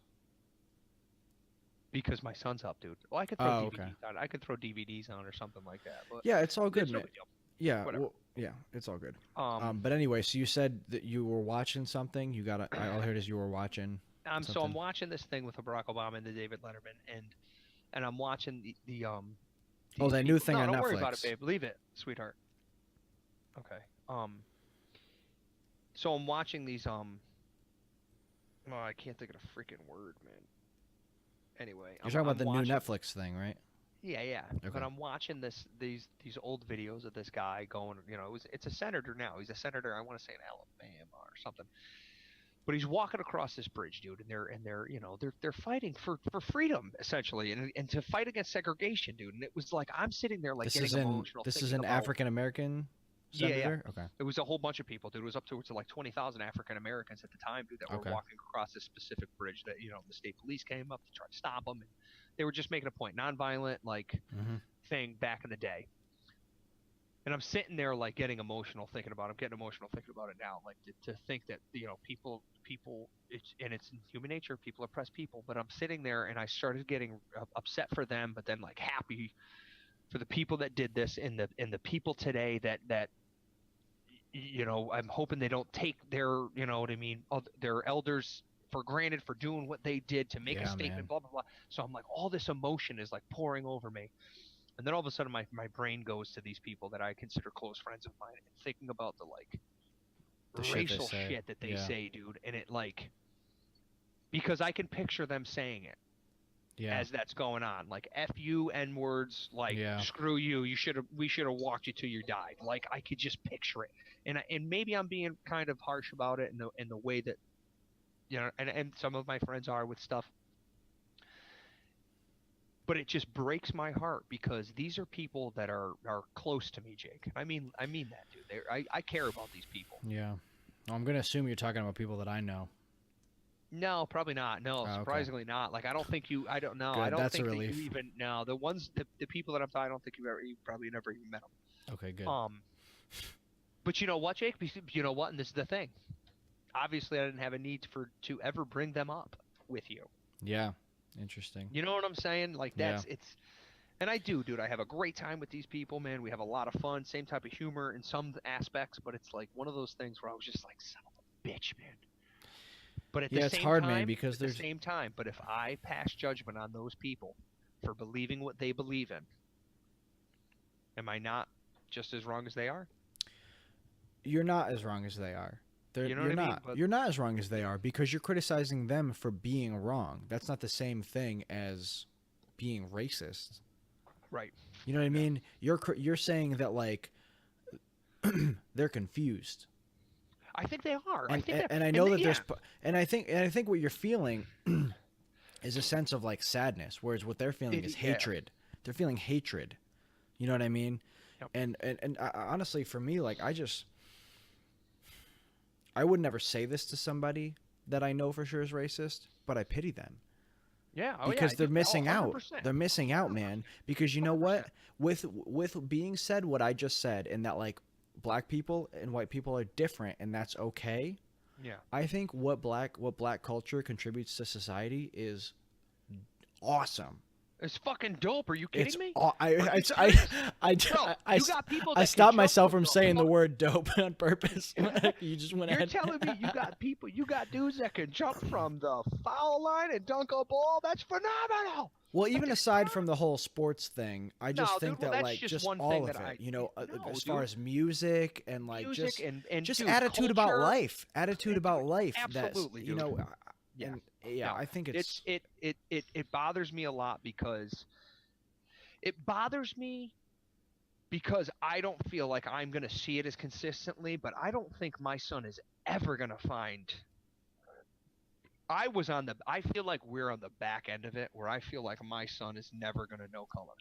Because my son's up, dude. Well, I could throw Oh, DVDs okay. on. I could throw DVDs on or something like that. But Yeah, it's all good, it's no man. big deal. Yeah, Whatever. well, yeah, it's all good. Um, But anyway, so you said that you were watching something. You got all I heard is you were watching. so I'm something. watching this thing with Barack Obama and the David Letterman, and I'm watching the Oh, these that new people- thing no, on don't worry about it, Netflix. babe. Leave it, sweetheart. Okay. So I'm watching these oh, I can't think of the freaking word, man. Anyway, You're talking about the watching, new Netflix thing, right? Yeah, yeah. Okay. But I'm watching these old videos of this guy going. You know, it's a senator now. He's a senator. I want to say in Alabama or something. But he's walking across this bridge, dude, and they're you know they're fighting for freedom essentially, and to fight against segregation, dude. And it was like I'm sitting there like This getting is in emotional. this is thinking an about- African American Yeah, yeah. senator. Okay. It was a whole bunch of people, dude. It was up to like 20,000 African Americans at the time, dude, that were Okay. walking across this specific bridge. That the state police came up to try to stop them, and they were just making a point, nonviolent like Mhm. thing back in the day. And I'm sitting there like getting emotional thinking about it. I'm getting emotional thinking about it now, like to think that people, it's in human nature. People oppress people, but I'm sitting there and I started getting upset for them, but then like happy for the people that did this and the people today that I'm hoping they don't take their what I mean their elders for granted for doing what they did to make a Yeah, statement, man. blah blah blah. So I'm like all this emotion is like pouring over me. And then all of a sudden, my brain goes to these people that I consider close friends of mine, and thinking about the The shit they racial say. shit that they Yeah. say, dude. And it like, because I can picture them saying it Yeah. as that's going on, like "f you," "n words," like Yeah. "screw you," we should have walked you till you died. Like I could just picture it, and maybe I'm being kind of harsh about it in the way that, and some of my friends are with stuff. But it just breaks my heart because these are people that are close to me, Jake. I mean that, dude. I care about these people. Yeah. I'm gonna assume you're talking about people that I know. No, probably not. No, okay. surprisingly not. Like I don't think you. I don't know. Good, I don't that's a think that relief. you even. No, the ones the people that I'm talking, I don't think you probably never even met them. Okay, good. But you know what, Jake? You know what? And this is the thing. Obviously, I didn't have a need to ever bring them up with you. Yeah. Interesting. You know what I'm saying? Like it's, and I do, dude. I have a great time with these people, man. We have a lot of fun, same type of humor in some aspects, but it's like one of those things where I was just like, son of a bitch, man. But at the it's same hard, time, man, because at there's the same time, but if I pass judgment on those people for believing what they believe in, am I not just as wrong as they are? You're not as wrong as they are. You know you're what I mean? not. But- You're not as wrong as they are because you're criticizing them for being wrong. That's not the same thing as being racist. Right. You know what I mean? You're saying that like they're confused. I think they are. And, I think and I know that there's and I think what you're feeling is a sense of like sadness, whereas what they're feeling is Yeah. hatred. They're feeling hatred. You know what I mean? Yep. And honestly, for me, like I would never say this to somebody that I know for sure is racist, but I pity them. Yeah, Because they're missing out. 100%. They're missing out, man. Because you know what? With being said what I just said, and that like black people and white people are different, and that's okay. Yeah. I think what black culture contributes to society is awesome. It's fucking dope. Are you kidding It's me? I You got people that I can stopped jump myself from from the saying the fuck- word dope on purpose. You just went You're ahead. telling me you got dudes that can jump from the foul line and dunk a ball? That's phenomenal. Well, even aside from the whole sports thing, I No, just dude. think Well, that that's like just just one all thing of that it, no, as far dude. as music and like Music and just dude, attitude about culture. life, attitude about life. That's Absolutely, dude. Yeah. and yeah, No, I think it's it bothers me a lot because it bothers me because I don't feel like I'm going to see it as consistently, but I don't think my son is ever going to find. I feel like we're on the back end of it where I feel like my son is never going to know color.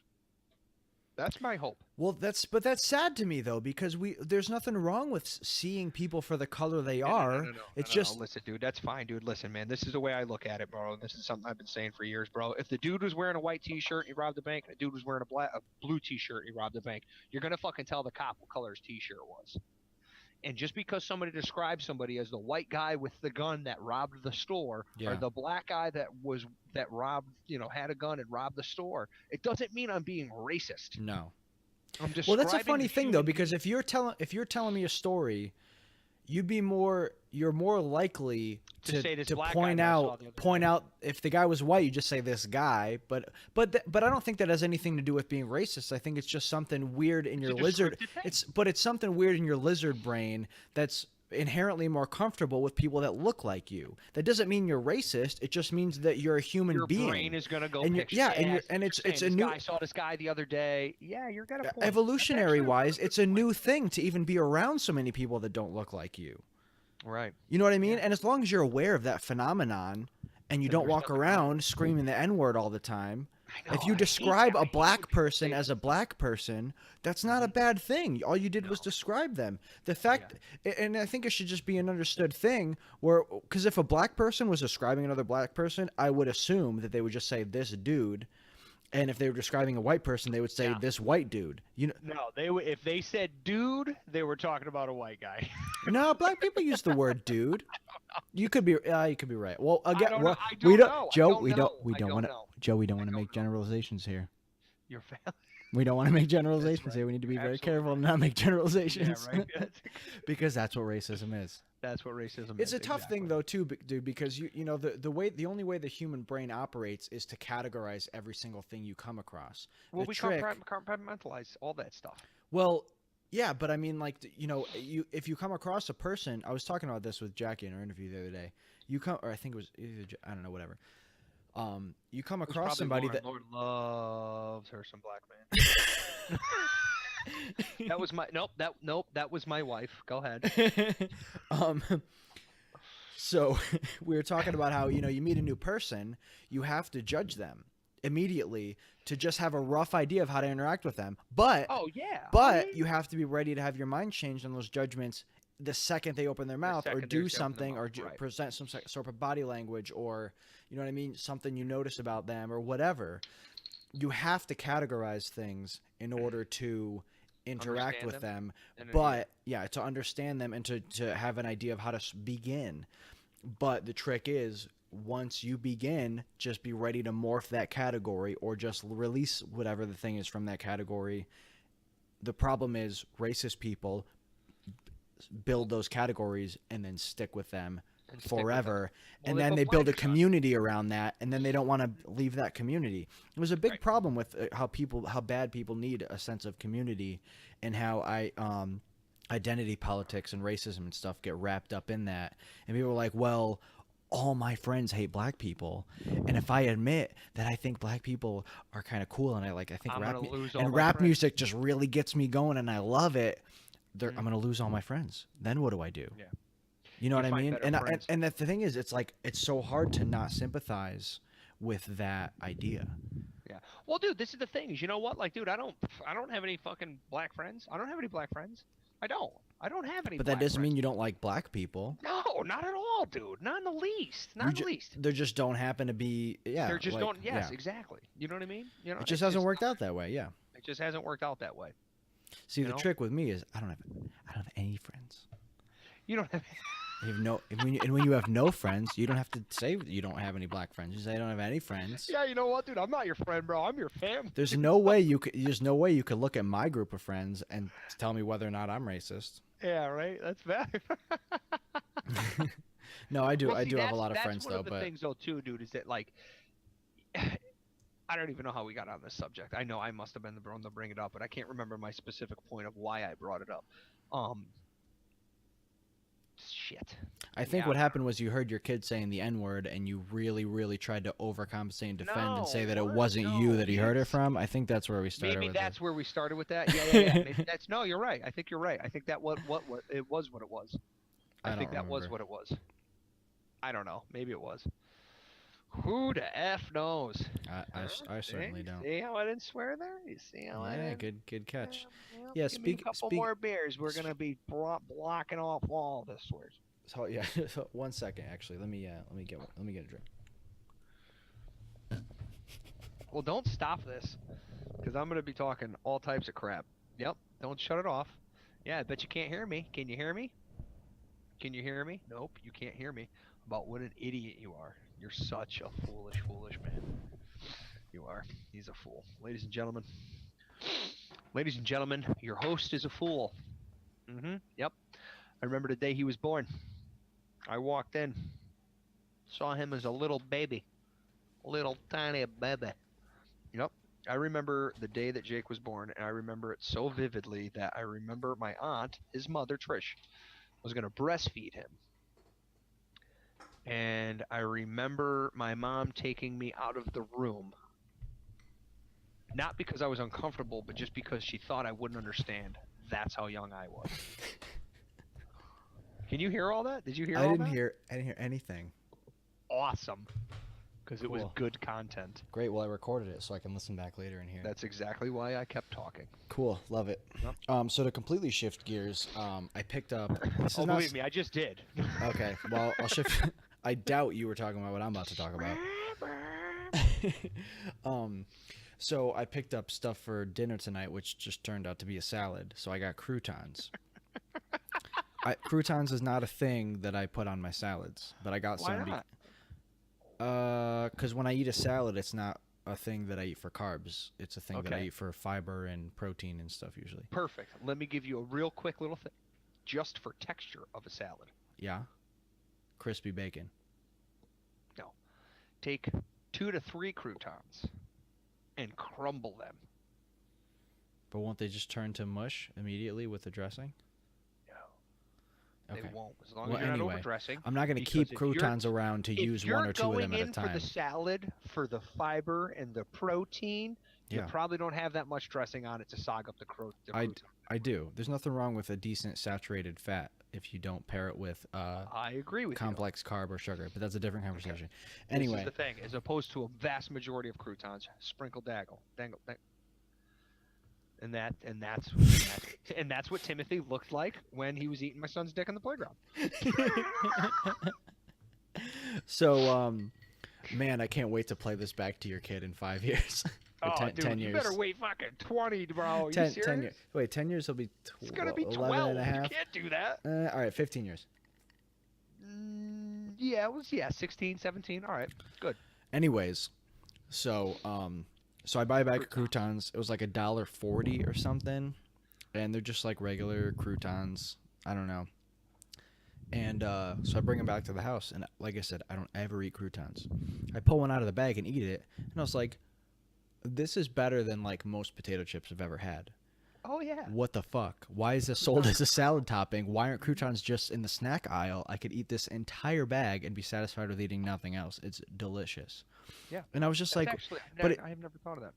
That's my hope. well, that's sad to me though because there's nothing wrong with seeing people for the color they No, no, no, are. no, no, It's no, no. just Listen, dude, that's fine, dude. Listen, man, this is the way I look at it, bro. This is something I've been saying for years, bro. If the dude was wearing a white T-shirt and he robbed the bank, and the dude was wearing a blue T-shirt and he robbed the bank, you're gonna fucking tell the cop what color his T-shirt was. And just because somebody describes somebody as the white guy with the gun that robbed the store, or yeah. the black guy that robbed, had a gun and robbed the store, it doesn't mean I'm being racist. No. I'm Well, that's a describing funny the thing though human because being. if you're telling me a story, you're more likely To say this to black point guy that I saw out the other point day. out if the guy was white, you just say this guy. But I don't think that has anything to do with being racist. I think it's just something weird in It's your a lizard. descriptive thing. It's something weird in your lizard brain that's inherently more comfortable with people that look like you. That doesn't mean you're racist. It just means that you're a human Your being. brain is gonna go and picture. yeah, Yeah, and it's it's a this new guy saw this guy the other day. Yeah, you're gonna point. evolutionary That's actually wise, a really it's a good new point. thing to even be around so many people that don't look like you. Right. You know what I mean? Yeah. And as long as you're aware of that phenomenon and you Then don't there's walk nothing wrong with around screaming the N-word all the time, I know, if you I hate describe that. I a hate black when people person say as a that. black person, that's not a bad thing. All you did was No. describe them. The fact, and I think it should just be an understood thing where, because if a black person was describing another black person, I would assume that they would just say this dude. And if they were describing a white person, they would say Yeah. this white dude. You know, No, if they said dude, they were talking about a white guy. no, black people use the word dude. You could be right. Well, again, don't know. well, I we don't don't, know. I Joe. don't We know. don't. I We don't don't want to. know. Joe, we don't I want to don't make know. generalizations here. Your family. We don't want to make generalizations right. here. We need to be very Absolutely careful right. to not make Yeah, generalizations. right. Because that's what racism is. That's what racism It's is. a tough thing though too, dude, because you know the only way the human brain operates is to categorize every single thing you come across. Well, The we trick, compartmentalize all that stuff. well, yeah, but I mean, like, if you come across a person, I was talking about this with Jackie in our interview the other day. Or I think it was I don't know, whatever. You come It was across probably somebody Lauren. that Lord loves her some black man. That was my that was my wife. Go ahead. um, so we were talking about how you meet a new person, you have to judge them immediately to just have a rough idea of how to interact with them. But Oh yeah. but you have to be ready to have your mind changed on those judgments the second they open their mouth or second they do open their something mouth, or right. present some sort of body language or you know what I mean, something you notice about them or whatever. You have to categorize things in order to interact Understand with them, And, but yeah, to understand them and to have an idea of how to begin. But the trick is once you begin, just be ready to morph that category or just release whatever the thing is from that category. The problem is racist people build those categories and then stick with them and stick with forever. them. Well, And they then put they build a blinders on. community around that, and then they don't want to leave that community. It was a big Right. problem with how bad people need a sense of community, and how identity politics and racism and stuff get wrapped up in that. And people are like, well, all my friends hate black people, and if I admit that I think black people are kind of cool, and I think I'm rap gonna lose all my rap friends. music just really gets me going, and I love it. I'm gonna lose all my friends. Then what do I do? Yeah. You know You what I find mean? better And friends. the thing is, it's so hard to not sympathize with that idea. Yeah. Well, dude, this is the thing. Is you know what? Like, dude, I don't have any fucking black friends. I don't have any black friends. I don't have any. But black that doesn't friends. mean you don't like black people. No, not at all, dude. Not in the least. Not in the least. There just don't happen to be. Yeah. They're just don't. Yes, yeah. exactly. You know what I mean? You know, It just hasn't worked out that way. Yeah. It just hasn't worked out that way. See, You the know? trick with me is I don't have any friends. You don't have. You have no, and when you have no friends, you don't have to say you don't have any black friends. You say I don't have any friends. Yeah, you know what, dude? I'm not your friend, bro. I'm your family. There's no way you could look at my group of friends and tell me whether or not I'm racist. Yeah, right. That's bad. No, I do. Well, I see, do have a that's- lot of that's friends one though, of the but things though too, dude, is that like I don't even know how we got on this subject. I know I must have been the one to bring it up, but I can't remember my specific point of why I brought it up. Um, shit. I think Yeah. what happened was you heard your kid saying the N word, and you really, really tried to overcompensate and defend and say No, that it what? wasn't you No, that he heard it from. I think that's where we started. maybe with that's it. where we started with that. Yeah. Maybe that's no. You're right. I think you're right. I think that what it was what it was. I don't think that was remember. what it was. I don't know. Maybe it was. Who the f knows? I certainly don't. See how I didn't swear there? You see how I Yeah, didn't? good catch. Well, Yeah, give me a couple more beers. We're gonna be blocking off all the swears. So yeah, so 1 second actually. Let me get a drink. Well, don't stop this, because I'm gonna be talking all types of crap. Yep. Don't shut it off. Yeah, I bet you can't hear me. Can you hear me? Can you hear me? Nope, you can't hear me. About what an idiot you are. You're such a foolish, foolish man. You are. He's a fool. Ladies and gentlemen. Ladies and gentlemen, your host is a fool. Yep. I remember the day he was born. I walked in. Saw him as a little baby. Little tiny baby. Yep. I remember the day that Jake was born, and I remember it so vividly that I remember my aunt, his mother, Trish, was going to breastfeed him. And I remember my mom taking me out of the room. Not because I was uncomfortable, but just because she thought I wouldn't understand. That's how young I was. Can you hear all that? Did you hear all that? I didn't hear anything. Awesome. Because it was Cool. good content. Great. Well, I recorded it so I can listen back later and hear. That's exactly why I kept talking. Cool. Love it. Yep. So to completely shift gears, I picked up. This Oh, is not believe me, I just did. Okay. Well, I'll shift. I doubt you were talking about what I'm about to talk about. So I picked up stuff for dinner tonight, which just turned out to be a salad. So I got croutons. Croutons is not a thing that I put on my salads, but I got Why some. not? Because when I eat a salad, it's not a thing that I eat for carbs. It's a thing that I Okay. eat for fiber and protein and stuff usually. Perfect. Let me give you a real quick little thing. Just for texture of a salad. Yeah. Crispy bacon. No. Take 2 to 3 croutons and crumble them. But won't they just turn to mush immediately with the dressing? No. Okay. They won't. As long Well, as you're anyway, not overdressing. I'm not going to Because keep if you're- croutons around to use If you're one or two of them going at a in for time. the salad for the fiber and the protein, you Yeah. probably don't have that much dressing on it to sog up the crouton. I do. There's nothing wrong with a decent saturated fat if you don't pair it with I agree with complex carb or sugar, but that's a different conversation. you. Anyway, This is the thing, as opposed to a vast majority of croutons, sprinkle dangle. And that's what Timothy looked like when he was eating my son's dick on the playground. so man, I can't wait to play this back to your kid in 5 years. Or Oh, 10, dude, 10 you years. better wait fucking 20, bro. Are 10, you serious? 10 years. Wait, 10 years he'll be It's gonna be 11 12. and a half. You can't do that. All right, 15 years. Yeah, it was 16, 17. All right, good. Anyways, so I buy a bag of croutons. It was like $1.40 or something, and they're just like regular croutons. I don't know. And so I bring them back to the house, and like I said, I don't ever eat croutons. I pull one out of the bag and eat it, and I was like, this is better than like most potato chips I've ever had. Oh yeah. What the fuck? Why is this sold as a salad topping? Why aren't croutons just in the snack aisle? I could eat this entire bag and be satisfied with eating nothing else. It's delicious. Yeah. And I was just That's like, actually, I have never thought of that.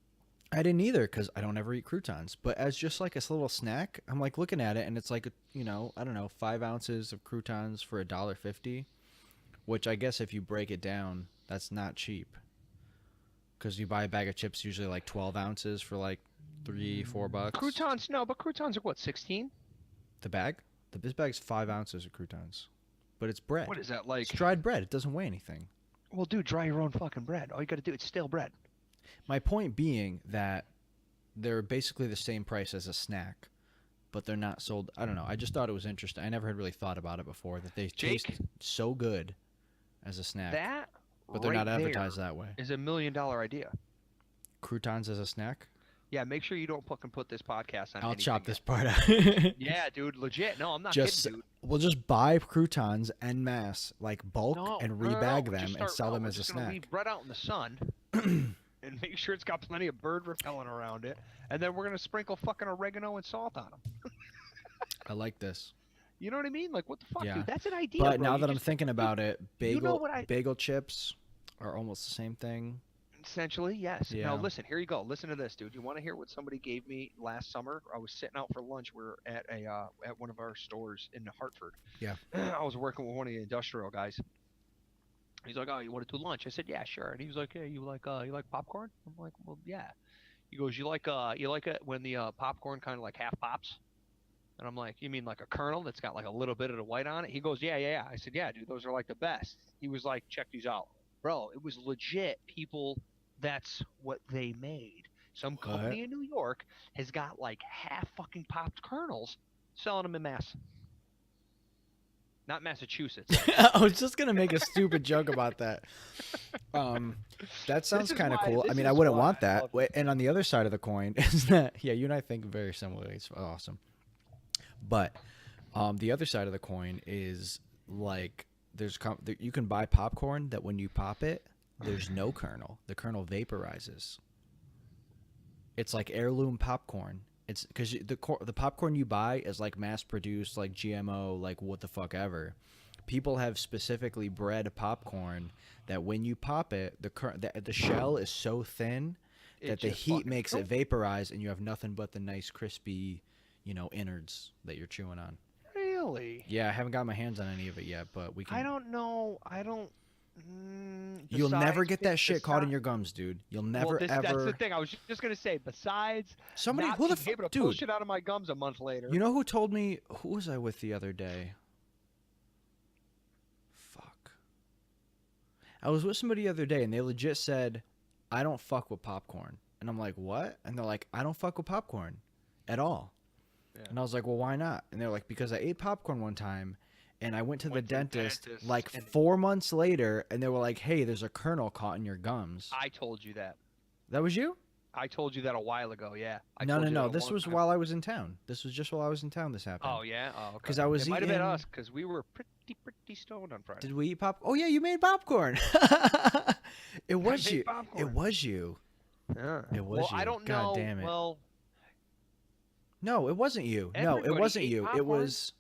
I didn't either because I don't ever eat croutons. But as just like a little snack, I'm like looking at it and it's like, I don't know, 5 ounces of croutons for $1.50, which I guess if you break it down, that's not cheap. Because you buy a bag of chips usually like 12 ounces for like $3-4. Croutons, no, but croutons are what, 16? The bag? This bag's 5 ounces of croutons. But it's bread. What is that like? It's dried bread. It doesn't weigh anything. Well, dude, dry your own fucking bread. All you gotta do, it's stale bread. My point being that they're basically the same price as a snack, but they're not sold. I don't know. I just thought it was interesting. I never had really thought about it before, that they taste so good as a snack. That, but they're right not advertised there that way. is $1 million idea. Croutons as a snack? Yeah, make sure you don't fucking put this podcast on I'll anything chop yet. this part out. Yeah, dude, legit. No, I'm not Just kidding, dude. We'll just buy croutons en masse, like bulk, No, and no, rebag we'll them just and start- sell no, them we're as a just gonna snack. leave bread out in the sun. and make sure it's got plenty of bird repellent around it. And then we're gonna sprinkle fucking oregano and salt on them. I like this. You know what I mean? Like, what the fuck, Yeah. dude? That's an idea, But bro. now You that I'm just, thinking about it, you know what I bagel chips are almost the same thing. essentially, yes. Now Yeah. listen, here you go. Listen to this, dude. You want to hear what somebody gave me last summer? I was sitting out for lunch. We're at a at one of our stores in Hartford. Yeah. I was working with one of the industrial guys. He's like, "Oh, you want to do lunch?" I said, "Yeah, sure." And he was like, "Hey, you like popcorn?" I'm like, "Well, yeah." He goes, you like it when the popcorn kind of like half pops?" And I'm like, "You mean like a kernel that's got like a little bit of the white on it?" He goes, "Yeah, yeah, yeah." I said, "Yeah, dude, those are like the best." He was like, "Check these out." Bro, it was legit. People, that's what they made. Some What? company in New York has got like half fucking popped kernels selling them in Mass. Not Massachusetts. I was just gonna make a stupid joke about that. Um, that sounds kind of cool. I mean, I wouldn't want that. And on the other side of the coin is that, yeah, you and I think very similarly. It's awesome. But the other side of the coin is like you can buy popcorn that when you pop it, there's no kernel. The kernel vaporizes. It's like heirloom popcorn. It's because the popcorn you buy is like mass produced, like GMO, like what the fuck ever. People have specifically bred popcorn that when you pop it, the shell is so thin that the heat makes it vaporize, and you have nothing but the nice crispy, innards that you're chewing on. Really? Yeah, I haven't got my hands on any of it yet, but we can. I don't know. I don't. You'll never get that shit caught in your gums, dude. You'll never ever. That's the thing. I was just gonna say. Besides, Somebody, not who the being able fuck, to pull dude? shit out of my gums a month later. You know who told me? Who was I with the other day? Fuck. I was with somebody the other day, and they legit said, "I don't fuck with popcorn," and I'm like, "What?" And they're like, "I don't fuck with popcorn, at all." Yeah. And I was like, "Well, why not?" And they're like, "Because I ate popcorn one time." And I went to the dentist like 4 months later, and they were like, "Hey, there's a kernel caught in your gums." I told you that. That was you? I told you that a while ago. Yeah. No. This was while I was in town. This was just while I was in town. This happened. Oh yeah. Oh, okay. 'Cause I was It might have been eating- us because we were pretty stoned on Friday. Did we eat pop? Oh yeah, you made popcorn. It was you. Popcorn. It was you. Yeah. It was well, you. I don't God know. damn it. Well, No, it wasn't you. No, it Everybody wasn't ate you. It popcorn. was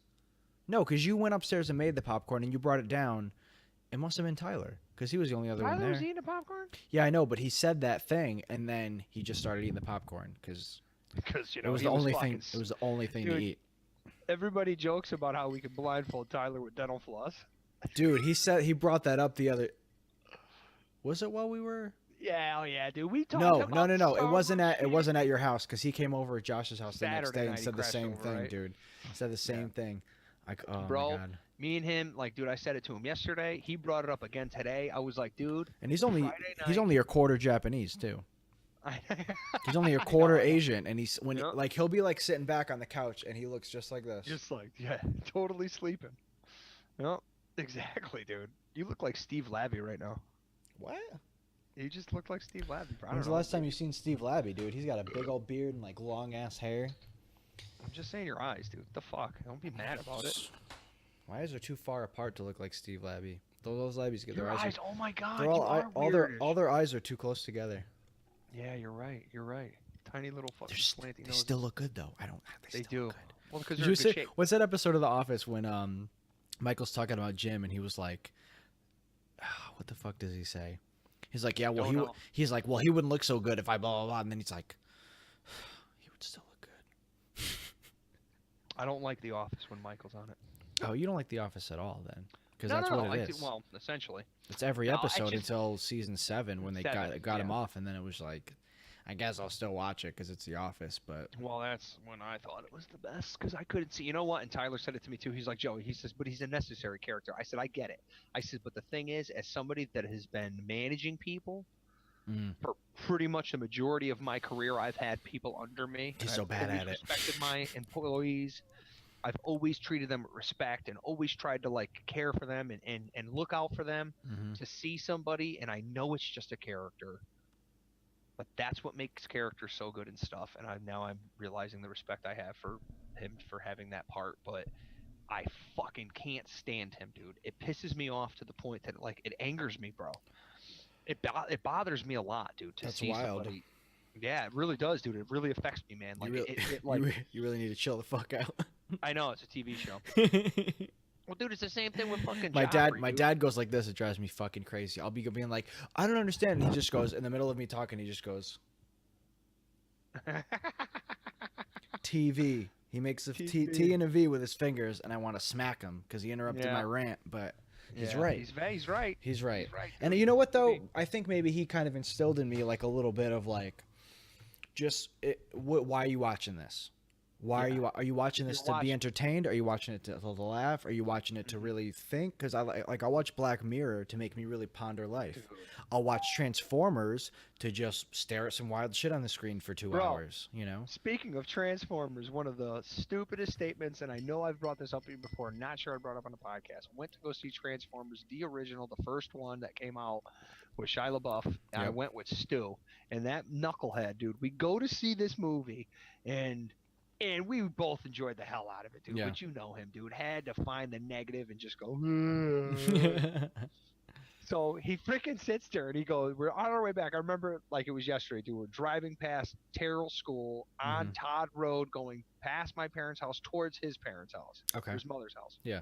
no, because you went upstairs and made the popcorn and you brought it down. It must have been Tyler, because he was the only other one Tyler there. was eating the popcorn. Yeah, I know, but he said that thing and then he just started eating the popcorn because Because it was the only thing. It was the only thing to Dude. eat. Everybody jokes about how we can blindfold Tyler with dental floss. Dude, he brought that up the other. Was it while we were? Yeah, oh yeah, dude. We talked No. about It so wasn't much at your house because he came over at Josh's house the next Saturday day and night he said the crashed same over, thing, right? dude. He said the same thing. Like, oh Bro, my god. Me and him, like, dude, I said it to him yesterday. He brought it up again today. I was like, dude. And he's only Friday a quarter Japanese too. night. He's only a I know, quarter I know. Asian, and he's Yep. like he'll be like sitting back on the couch, and he looks just like this. Just like, yeah, totally sleeping. Yep, exactly, dude. You look like Steve Labby right now. What? You just look like Steve Labby. I don't When's the know. last time you seen Steve Labby, dude? He's got a big old beard and like long ass hair. I'm just saying your eyes, dude. What the fuck? Don't be mad about it. My eyes are too far apart to look like Steve Labby. Those Labbies get Your their eyes. eyes, oh my god, They're you all are all weird. their eyes are too close together. Yeah, you're right. You're right. Tiny little fucking slanty They noses. still look good though. I don't. They They still do. look good. Well, because Did they're you in good say shape. what's that episode of The Office when Michael's talking about Jim and he was like, what the fuck does he say? He's like, yeah, well Don't know. he's like, well he wouldn't look so good if I blah blah blah, and then he's like, he would still look good. I don't like The Office when Michael's on it. Oh, you don't like The Office at all then? Because No, that's no, what no, it I is. do- well, essentially. It's every No, I episode just- until season 7 when they got him yeah. off, and then it was like, I guess I'll still watch it because it's The Office, but Well, that's when I thought it was the best because I couldn't see. You know what? And Tyler said it to me too. He's like, Joey, he says, but he's a necessary character. I said, I get it. I said, but the thing is, as somebody that has been managing people for pretty much the majority of my career, I've had people under me. He's and so I've bad always at it. respected my employees. I've always treated them with respect and always tried to like care for them and look out for them. To see somebody, and I know it's just a character, but that's what makes characters so good and stuff. And I'm realizing the respect I have for him for having that part. But I fucking can't stand him, dude. It pisses me off to the point that like it angers me, bro. it bothers me a lot, dude, to That's see wild. somebody. Yeah, it really does, dude. It really affects me, man. Like You really, it like you really need to chill the fuck out. I know it's a TV show. Well, dude, it's the same thing with fucking my Joffrey, my dude. dad goes like this. It drives me fucking crazy. I'll be being like, I don't understand. And he just goes in the middle of me talking. He just goes TV. He makes a T and a V with his fingers, and I want to smack him because he interrupted Yeah. my rant. But he's Yeah, right. He's right. He's right. He's right, And dude. you know what though? I think maybe he kind of instilled in me like a little bit of like, why are you watching this? Why are you watching this to be entertained? Are you watching it to laugh? Are you watching it to really think? Because I'll watch Black Mirror to make me really ponder life. I'll watch Transformers to just stare at some wild shit on the screen for 2 hours. You know. Speaking of Transformers, one of the stupidest statements, and I know I've brought this up to you before. Not sure I brought it up on the podcast. Went to go see Transformers, the original, the first one that came out with Shia LaBeouf, and I went with Stu. And that knucklehead, dude. We go to see this movie, and we both enjoyed the hell out of it, dude. Yeah. But you know him, dude. Had to find the negative and just go. So he freaking sits there and he goes, we're on our way back. I remember like it was yesterday, dude. We're driving past Terrell School on Todd Road, going past my parents' house towards his parents' house. Okay. His mother's house. Yeah.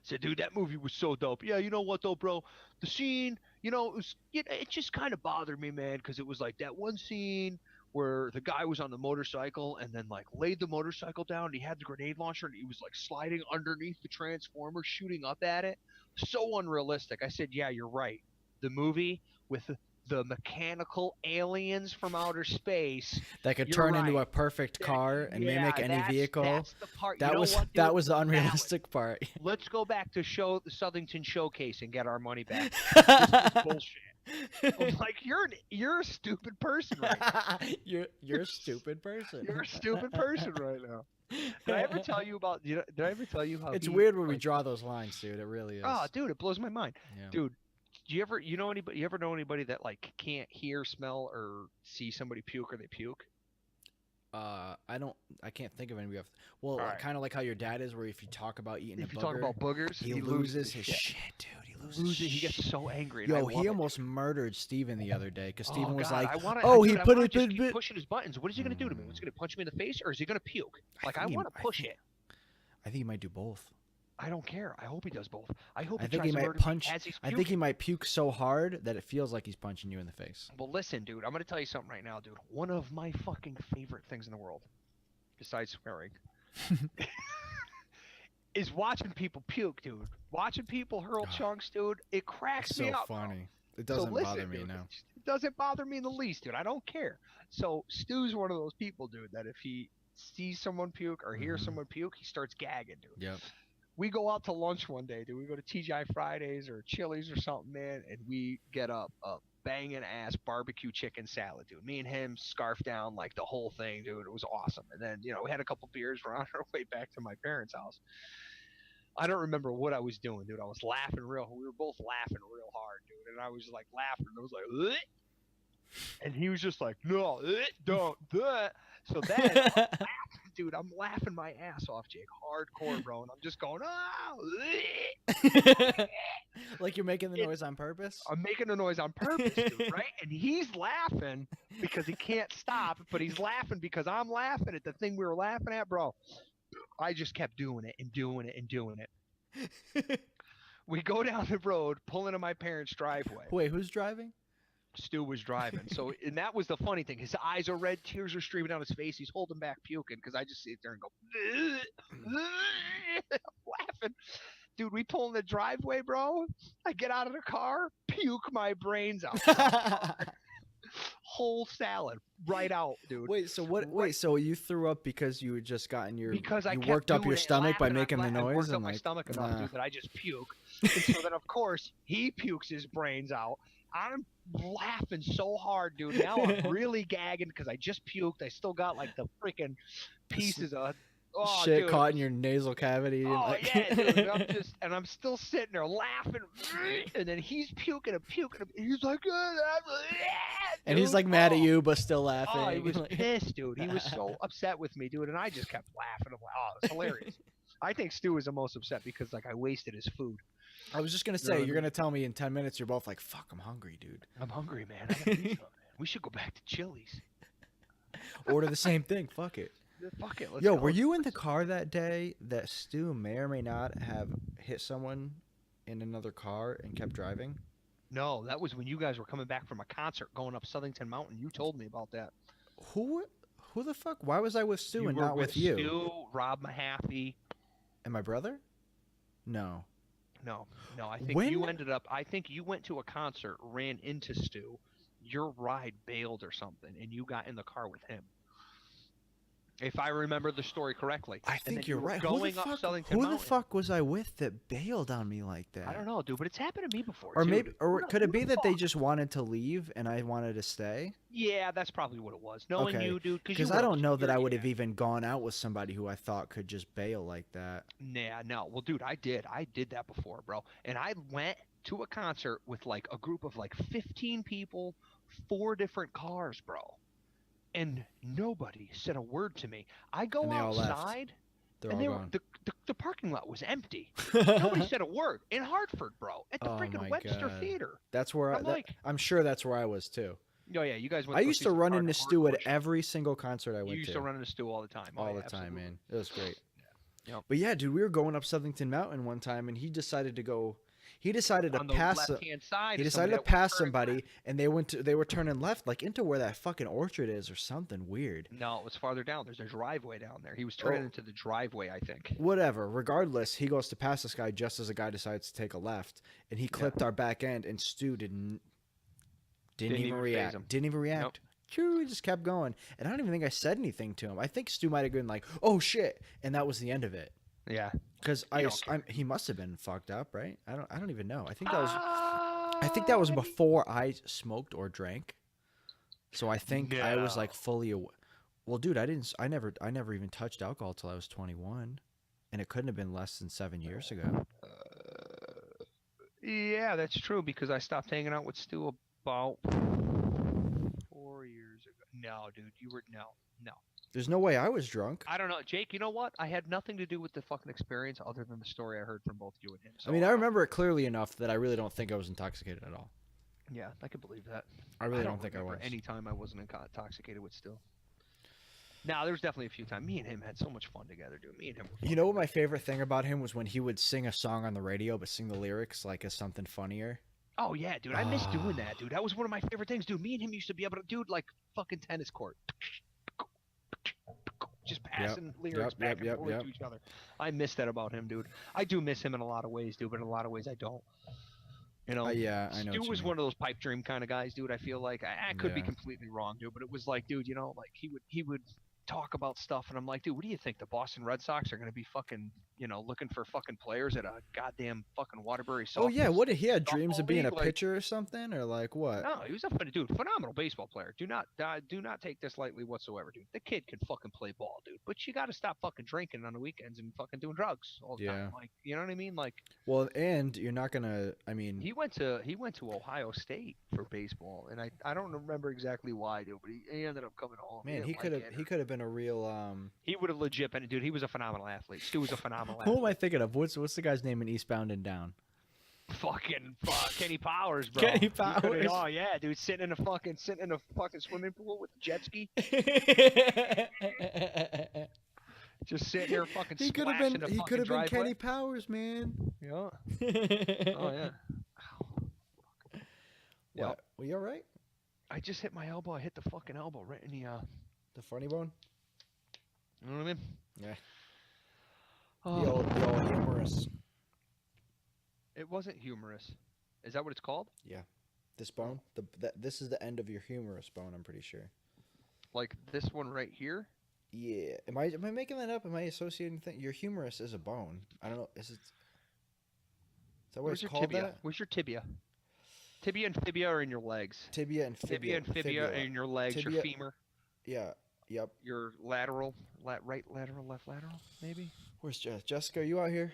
Said, dude, that movie was so dope. Yeah, you know what though, bro? The scene, it just kind of bothered me, man, because it was like that one scene where the guy was on the motorcycle and then like laid the motorcycle down and he had the grenade launcher and he was like sliding underneath the Transformer shooting up at it. So unrealistic. I said, yeah, you're right. The movie with the mechanical aliens from outer space that could turn into a perfect car and mimic any vehicle. That's the part. That was the unrealistic part. Let's go back to the Southington Showcase and get our money back. This is bullshit. I'm like, you're a stupid person right now. You're a stupid person. You're a stupid person right now. Did I ever tell you about? Did I ever tell you how? It's weird when we draw those lines, dude. It really is. Oh, dude, it blows my mind, Yeah. dude. Do you ever know anybody that like can't hear, smell, or see somebody puke or they puke? I can't think of anybody. Well, right. kind of like how your dad is, where if you talk about eating If a you booger, talk about boogers, he loses his shit, dude. He loses. He gets so angry. Yo, he almost murdered Steven the other day because Steven was God, like, he put it. Keep pushing his buttons. What is he gonna do to me? What's he gonna punch me in the face, or is he gonna puke? Like I want to push it. I think he might do both. I don't care. I hope he does both. I think he might punch. I think he might puke so hard that it feels like he's punching you in the face. Well, listen, dude. I'm gonna tell you something right now, dude. One of my fucking favorite things in the world, besides swearing, is watching people puke, dude. Watching people hurl chunks, dude. It cracks me up. So funny. It doesn't bother me now. It doesn't bother me in the least, dude. I don't care. So Stu's one of those people, dude, that if he sees someone puke or hears someone puke, he starts gagging, dude. Yep. We go out to lunch one day, dude. We go to TGI Fridays or Chili's or something, man, and we get a banging ass barbecue chicken salad, dude. Me and him scarfed down like the whole thing, dude. It was awesome. And then, we had a couple beers. We're on our way back to my parents' house. I don't remember what I was doing, dude. I was laughing we were both laughing real hard, dude. And I was like laughing. I was like, ugh. And he was just like, no, don't do it. So then, dude, I'm laughing my ass off, Jake. Hardcore, bro. And I'm just going, oh. Like you're making the noise on purpose? I'm making the noise on purpose, dude, right? And he's laughing because he can't stop, but he's laughing because I'm laughing at the thing we were laughing at, bro. I just kept doing it and doing it and doing it. We go down the road, pull into my parents' driveway. Wait, who's driving? Stu was driving. So, and that was the funny thing. His eyes are red, tears are streaming down his face. He's holding back puking because I just sit there and go, laughing. Dude, we pull in the driveway, bro. I get out of the car, puke my brains out. Whole salad right out, dude. Wait, so what? Wait, so you threw up because you had just gotten you worked up your stomach by making the noise? I worked up my stomach enough, dude, that I just puke. And so then, of course, he pukes his brains out. I'm laughing so hard, dude. Now I'm really gagging because I just puked. I still got like the freaking pieces of shit dude. Caught in your nasal cavity. Oh yeah, dude. I'm still sitting there laughing, and then he's puking and puking. And he's like, and he's like mad at you, but still laughing. Oh, he was pissed, dude. He was so upset with me, dude, and I just kept laughing. I'm like, oh, it's hilarious. I think Stu was the most upset because like I wasted his food. I was just gonna You know say what I you're mean? gonna tell me in 10 minutes. You're both like, "Fuck, I'm hungry, dude." I'm hungry, man. I gotta eat something. We should go back to Chili's. Order the same thing. Fuck it. Fuck it. Let's Yo, go. were you in the car that day that Stu may or may not have hit someone in another car and kept driving? No, that was when you guys were coming back from a concert going up Southington Mountain. You told me about that. Who? Who the fuck? Why was I with Stu You and were not with you? Stu, Rob Mahaffey. And my brother? No. No, I think When? you ended up. I think you went to a concert, ran into Stu. Your ride bailed or something, and you got in the car with him. If I remember the story correctly. I And think then you're you were right. Going up Southington Who the Mountain. fuck was I with that bailed on me like that? I don't know, dude, but it's happened to me before. Or too, maybe, dude. or could it Who be the that they fuck? just wanted to leave and I wanted to stay? Yeah, that's probably what it was. Knowing Okay, you, dude, because I don't know that I would have even gone out with somebody who I thought could just bail like that. Nah, no. Well, dude, I did that before, bro. And I went to a concert with like a group of like 15 people, 4 different cars, bro. And nobody said a word to me. I go And they all left. outside, They're and all they were gone. the parking lot was empty. Nobody said a word in Hartford, bro, at the Oh freaking my Webster God. Theater. That's where I'm like, I'm sure that's where I was too. oh yeah, you guys went. I to go used see to some run hard- into Stu hardcore at shit. every single concert I went You used to run into Stu all the time. Oh, all yeah, the time, absolutely. man. It was great. Yep. But yeah, dude, we were going up Southington Mountain one time, and he decided to go. He decided to On the pass. left-hand side. He of somebody decided to that was pass turning somebody, left. and they were turning left, like into where that fucking orchard is, or something weird. No, it was farther down. There's a driveway down there. He was turning Oh. into the driveway, I think. Whatever. Regardless, he goes to pass this guy just as a guy decides to take a left, and he clipped our back end, and Stu didn't Didn't even even phase react. him. Didn't even react. Nope. Choo, he just kept going, and I don't even think I said anything to him. I think Stu might have been like, "Oh shit," and that was the end of it. Yeah. Because You don't care. he must have been fucked up, right? I don't even know. I think that was before I smoked or drank. So I think I was like fully aware. Well, dude, I never even touched alcohol till I was 21, and it couldn't have been less than 7 years ago. Yeah, that's true because I stopped hanging out with Stu about 4 years ago. No, dude, you were no. There's no way I was drunk. I don't know, Jake. You know what? I had nothing to do with the fucking experience other than the story I heard from both you and him. So I mean, I remember it clearly enough that I really don't think I was intoxicated at all. Yeah, I can believe that. I really don't think I remember was. any time I wasn't intoxicated with Stu. Now, there was definitely a few times. Me and him had so much fun together, dude. Me and him were fun. You know what my favorite thing about him was when he would sing a song on the radio, but sing the lyrics like as something funnier. Oh yeah, dude. I miss doing that, dude. That was one of my favorite things, dude. Me and him used to be able to do like fucking tennis court. Just passing lyrics back and forth to each other. I miss that about him, dude. I do miss him in a lot of ways, dude, but in a lot of ways I don't. You know, Yeah, I know. Stu what you was mean. one of those pipe dream kind of guys, dude. I feel like I could be Yeah. completely wrong, dude, but it was like, dude, you know, like he would talk about stuff, and I'm like, dude, what do you think? The Boston Red Sox are gonna be fucking, you know, looking for fucking players at a goddamn fucking Waterbury softball? Oh yeah, what did he had softball dreams of being a league? Like, pitcher or something, or like what? no, he was a dude, phenomenal baseball player. Do not take this lightly whatsoever, dude. The kid can fucking play ball, dude. But you got to stop fucking drinking on the weekends and fucking doing drugs all the time. Like, you know what I mean? Like, Well, and you're not gonna. I mean, he went to Ohio State for baseball, and I don't remember exactly why, dude. But he ended up coming home. man, he didn't like it. he could have been a real. He would have legit been, dude. He was a phenomenal athlete. Stu was a phenomenal Who athlete. am I thinking of? What's the guy's name in Eastbound and Down? Fucking Kenny Powers, bro. Kenny He could've- Powers. Oh yeah, dude, sitting in a fucking swimming pool with a jet ski, just sitting there fucking. He could have splashing been. the He fucking could have been driveway. Kenny Powers, man. Yeah. Oh yeah. Yep. Well, you all right? I just hit my elbow. I hit the fucking elbow right in the. The funny bone. You know what I mean? Yeah. Oh, The old humorous. it wasn't humorous. Is that what it's called? This bone. This is the end of your humerus bone. I'm pretty sure. Like this one right here? Yeah. Am I making that up? Am I associating things? Your humerus is a bone. I don't know. Is that what Where's it's your called? tibia? That? Where's your tibia? Tibia and fibia are in your legs. Tibia and fibula. Tibia and fibia are in your legs. Your Tibia- femur. Yeah. Yep. Your lateral, right lateral, left lateral, maybe. Where's Jessica? Are you out here?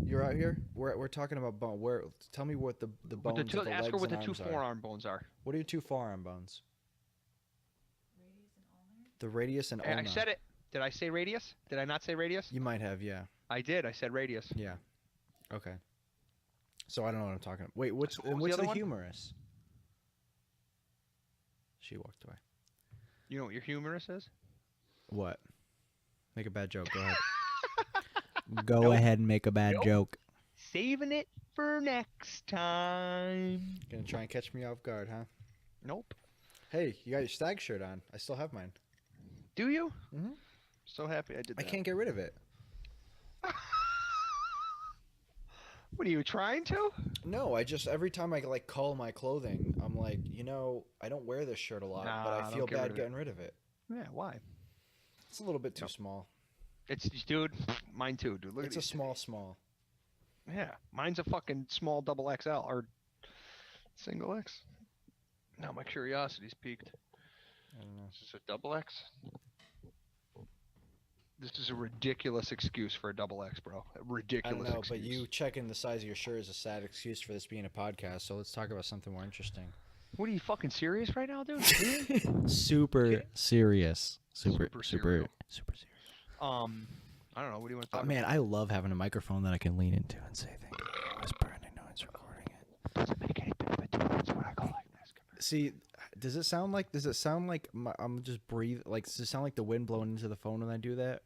You're out here. We're talking about bone. Where? Tell me what the bones of the legs Ask her what the and two arms are. forearm bones are. What are your two forearm bones? The radius and Hey, I ulna. said it. Did I say radius? Did I not say radius? You might have, yeah. I did. I said radius. Yeah. Okay. So I don't know what I'm talking about. Wait, what's So what was the what's other the one? humerus? She walked away. You know what your humerus is? What? Make a bad joke. Go ahead. Go Nope. ahead and make a bad Nope. joke. Saving it for next time. Gonna try and catch me off guard, huh? Nope. Hey, you got your stag shirt on. I still have mine. Do you? Mhm. So happy I did I that. can't get rid of it. What are you trying to? No, I just every time I like cull my clothing, I'm like, I don't wear this shirt a lot, but Nah, I don't feel get rid bad of it. getting rid of it. Yeah, why? It's a little bit too Nope. small. It's dude, mine too, dude. Look It's at a these small. titties. Yeah, mine's a fucking small double XL or single X. Now my curiosity's peaked. I don't know. Is this a double X? This is a ridiculous excuse for a double X, bro. A I ridiculous don't know, excuse. but you checking the size of your shirt is a sad excuse for this being a podcast. So let's talk about something more interesting. What are you fucking serious right now, dude? Super Okay. serious. Super serial. serious. I don't know. What do you want to Oh, talk man, I love having a microphone that I can lean into and say thank you. Whisper and I know it's recording it. about? Doesn't make any bit of a difference what I call like this. See, does it sound like I'm just breathe? Like, does it sound like the wind blowing into the phone when I do that?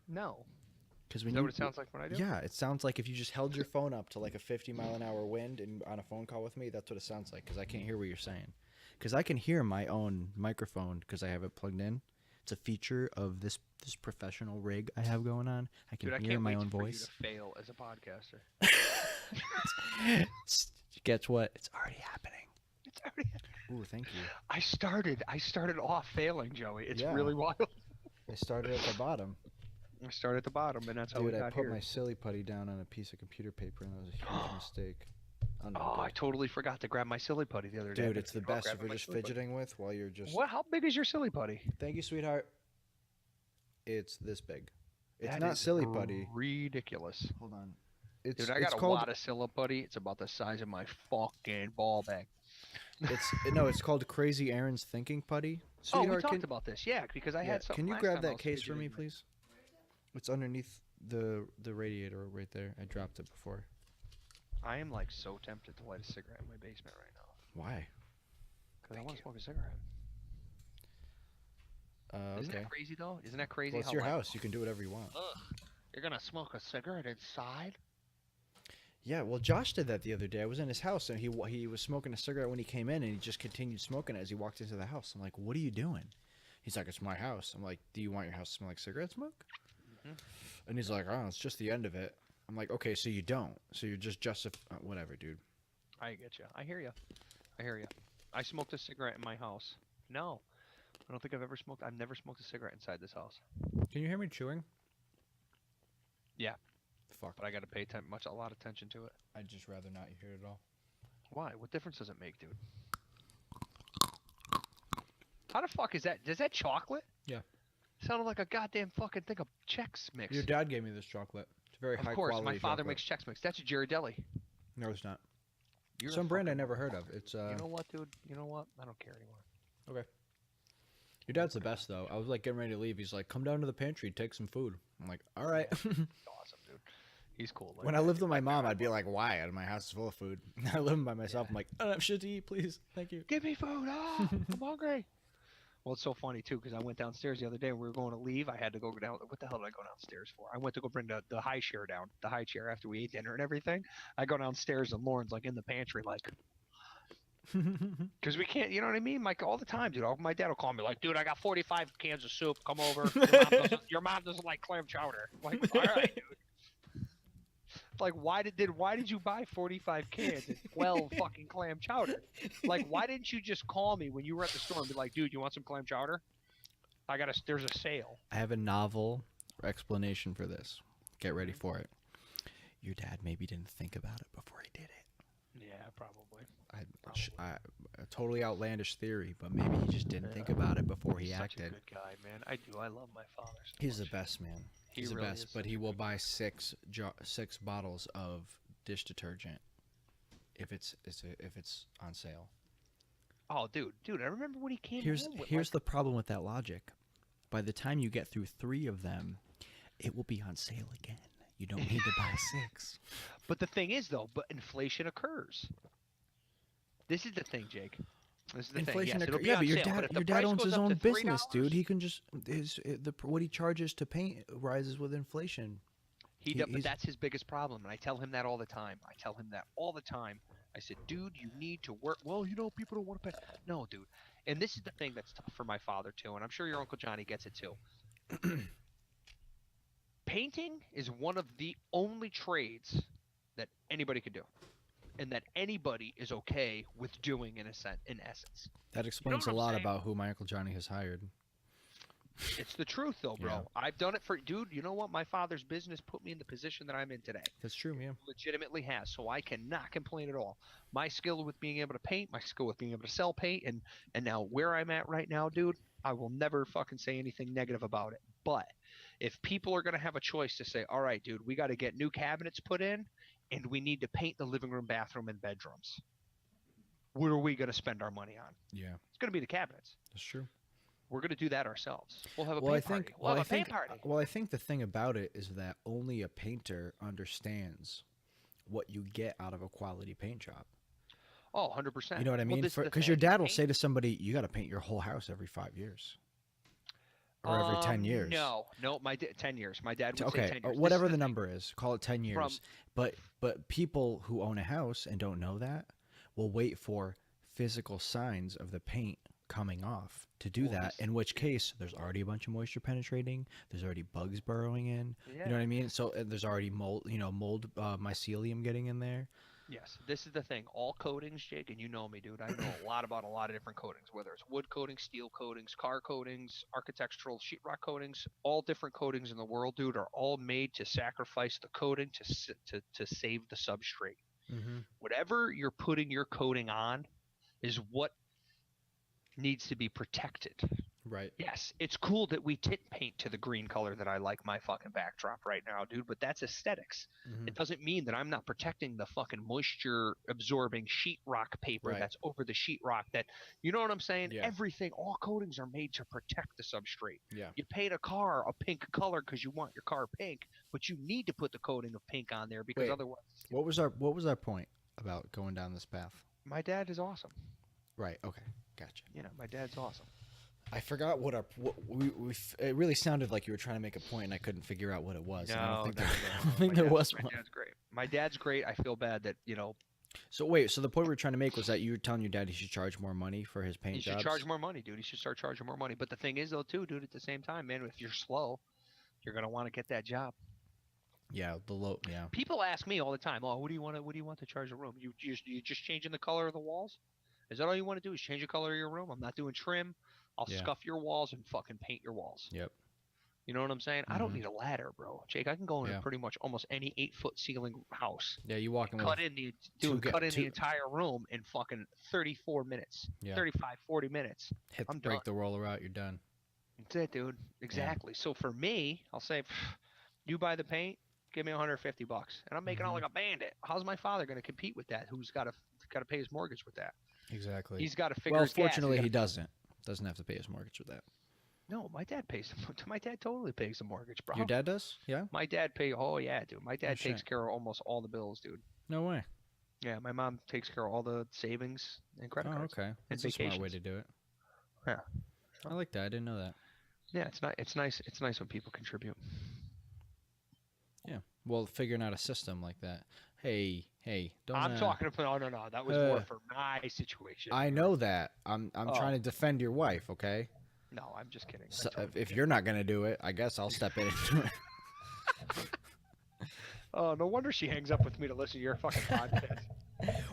No. Because Is when that you, what it sounds like when I do? yeah, it sounds like if you just held your phone up to like a 50-mile-an-hour wind and on a phone call with me, that's what it sounds like. Because I can't hear what you're saying. Because I can hear my own microphone because I have it plugged in. It's a feature of this professional rig I have going on. I can Dude, I hear can't my wait own for voice. you to fail as a podcaster. Guess what? It's already happening. It's already. Ooh, thank you. I started off failing, Joey. It's Yeah. really wild. I started at the bottom. I started at the bottom, and that's how Dude, we I got put here. my silly putty down on a piece of computer paper, and that was a huge mistake. Oh, no, Oh, I good. totally forgot to grab my silly putty the other day. Dude, it's the best if Grabbing you're my just silly putty. fidgeting with while you're just. What? How big is your silly putty? Thank you, sweetheart. It's this big. It's That not is silly putty. Ridiculous. Hold on. It's Dude, I it's got a called lot of silly putty. It's about the size of my fucking ball bag. it's called Crazy Aaron's Thinking Putty. Oh, we Sweetheart, talked about this. Yeah, because I had something can you last grab time I that was case for me, fidgeting. please? It's underneath the radiator right there. I dropped it before. I am like so tempted to light a cigarette in my basement right now. Why? Because I want to smoke a cigarette. Isn't Okay. that crazy though? Isn't that crazy? Well, it's how, your like, house. You can do whatever you want. Ugh, you're gonna smoke a cigarette inside? Yeah, well, Josh did that the other day. I was in his house, and he was smoking a cigarette when he came in, and he just continued smoking it as he walked into the house. I'm like, what are you doing? He's like, it's my house. I'm like, do you want your house to smell like cigarette smoke? Mhm. And he's like, oh, it's just the end of it. I'm like, okay, so you don't. So you're just whatever, dude. I get you. I hear you. I hear you. I smoked a cigarette in my house. No, I don't think I've ever smoked. I've never smoked a cigarette inside this house. Can you hear me chewing? Yeah. Fuck. But I got to pay a lot of attention to it. I'd just rather not hear it at all. Why? What difference does it make, dude? How the fuck is that? Is that chocolate? Yeah. Sounded like a goddamn fucking thing of Chex Mix. Your dad gave me this chocolate. It's very high Of course, quality my father chocolate. makes Chex Mix. That's a Ghirardelli. No, it's not. You're a Some brand I fucking never moron. heard of. It's You know what, dude? You know what? I don't care anymore. Your dad's the best though. I was like getting ready to leave. He's like, "Come down to the pantry, take some food." I'm like, "All right." Awesome, dude. He's cool. Like When I that. lived with my mom, I'd be like, "Why? My house is full of food." I live by myself. I'm like, "I don't have shit to eat, please, thank you." Give me food. Ah, I'm hungry. Well, it's so funny too because I went downstairs the other day and we were going to leave. I had to go down. What the hell did I go downstairs for? I went to go bring the high chair down, the high chair after we ate dinner and everything. I go downstairs and Lauren's like in the pantry, like, because we can't, you know what I mean? Like all the time, dude. My dad will call me like, dude, I got 45 cans of soup. Come over. Your mom doesn't like clam chowder. I'm like, all right, dude. Like, why did you buy 45 cans and 12 fucking clam chowder? Like, why didn't you just call me when you were at the store and be like, dude, you want some clam chowder? There's a sale. I have a novel explanation for this. Get ready for it. Your dad maybe didn't think about it before he did it. Yeah, probably. A totally outlandish theory, but maybe he just didn't think about it before he He's such acted. a good guy, man. I do. I love my father so He's the much. best, man. He He's really the best, is but such he a will good buy six bottles of dish detergent if it's on sale. Oh, dude, I remember when he came Here's home with, here's like, the problem with that logic. By the time you get through 3 of them, it will be on sale again. You don't need to buy 6. But the thing is, though, but inflation occurs. This is the thing, Jake. This is the Inflation thing. Yes, it'll occurs. be Yeah, on but your sale, dad, if the your dad price owns goes his up own to business, $3, dude. He can just what he charges to paint rises with inflation. But that's his biggest problem, and I tell him that all the time. I said, dude, you need to work. Well, people don't want to pay. No, dude. And this is the thing that's tough for my father too, and I'm sure your Uncle Johnny gets it too. Painting is one of the only trades that anybody can do, and that anybody is okay with doing in essence. That explains a what I'm lot saying? about who my Uncle Johnny has hired. It's the truth, though, bro. Yeah. I've done it for, dude. You know what? My father's business put me in the position that I'm in today. That's true, yeah. Legitimately has, so I cannot complain at all. My skill with being able to paint, my skill with being able to sell paint, and now where I'm at right now, dude, I will never fucking say anything negative about it. But if people are gonna have a choice to say, all right, dude, we got to get new cabinets put in, and we need to paint the living room, bathroom, and bedrooms, what are we gonna spend our money on? Yeah, It's gonna be the cabinets. that's true. We're gonna do that ourselves. We'll have a Well, I paint think, party. We'll have a paint party. well, I think the thing about it is that only a painter understands what you get out of a quality paint job. Oh, 100%. You know what I mean? Because your dad will say to somebody, "You got to paint your whole house every 5 years, or every 10 years." No, 10 years. My dad would Okay, say 10 years. whatever This the is number is, call it 10 years. But people who own a house and don't know that will wait for physical signs of the paint coming off to do that, in which case there's already a bunch of moisture penetrating, there's already bugs burrowing in, you know what I mean? So there's already mold mycelium getting in there. Yes, this is the thing. All coatings, Jake, and you know me, dude. I know a lot about a lot of different coatings, whether it's wood coatings, steel coatings, car coatings, architectural sheetrock coatings. All different coatings in the world, dude, are all made to sacrifice the coating to save the substrate. Mm-hmm. Whatever you're putting your coating on is what needs to be protected. Right. Yes, it's cool that we tint paint to the green color that I like my fucking backdrop right now, dude, but that's aesthetics. Mm-hmm. It doesn't mean that I'm not protecting the fucking moisture absorbing sheetrock paper that's over the sheetrock that, you know what I'm saying? Yeah. Everything, all coatings are made to protect the substrate. Yeah. You paint a car a pink color because you want your car pink, but you need to put the coating of pink on there because otherwise. What was our point about going down this path? My dad is awesome. Right. Okay. Gotcha. You know, my dad's awesome. I forgot what it really sounded like you were trying to make a point and I couldn't figure out what it was. No, I don't no. think there was My one. dad's great. My dad's great. I feel bad that, So wait, so the point we were trying to make was that you were telling your dad he should charge more money for his paint he jobs? should charge more money, dude. He should start charging more money. But the thing is, though, too, dude, at the same time, man, if you're slow, you're going to want to get that job. Yeah, yeah. People ask me all the time, oh, what do you want to charge a room? You just changing the color of the walls? Is that all you want to do is change the color of your room? I'm not doing trim. I'll scuff your walls and fucking paint your walls. Yep. You know what I'm saying? I don't need a ladder, bro. Jake, I can go into pretty much almost any 8-foot ceiling house. Yeah, you walk in cut in the entire room in fucking 34 minutes. Yeah. 35, 40 minutes. Break the roller out, you're done. That's it, dude. Exactly. Yeah. So for me, I'll say, you buy the paint, give me $150, and I'm making out like a bandit. How's my father going to compete with that? Who's got to pay his mortgage with that? Exactly. He's got to figure. Well, fortunately, he doesn't have to pay his mortgage with that. No, my dad pays. My dad totally pays the mortgage, bro. Your dad does? Yeah. My dad pay. Oh yeah, dude. My dad takes care of almost all the bills, dude. No way. Yeah, my mom takes care of all the savings and credit cards. Okay. That's a smart way to do it. Yeah. I like that. I didn't know that. Yeah, it's not. It's nice. It's nice when people contribute. Yeah. Well, figuring out a system like that. Hey, don't. I'm talking about. No. That was more for my situation. I know that. I'm trying to defend your wife. Okay. No, I'm just kidding. So, if you're not gonna do it, I guess I'll step in and do it. Oh, no wonder she hangs up with me to listen to your fucking podcast.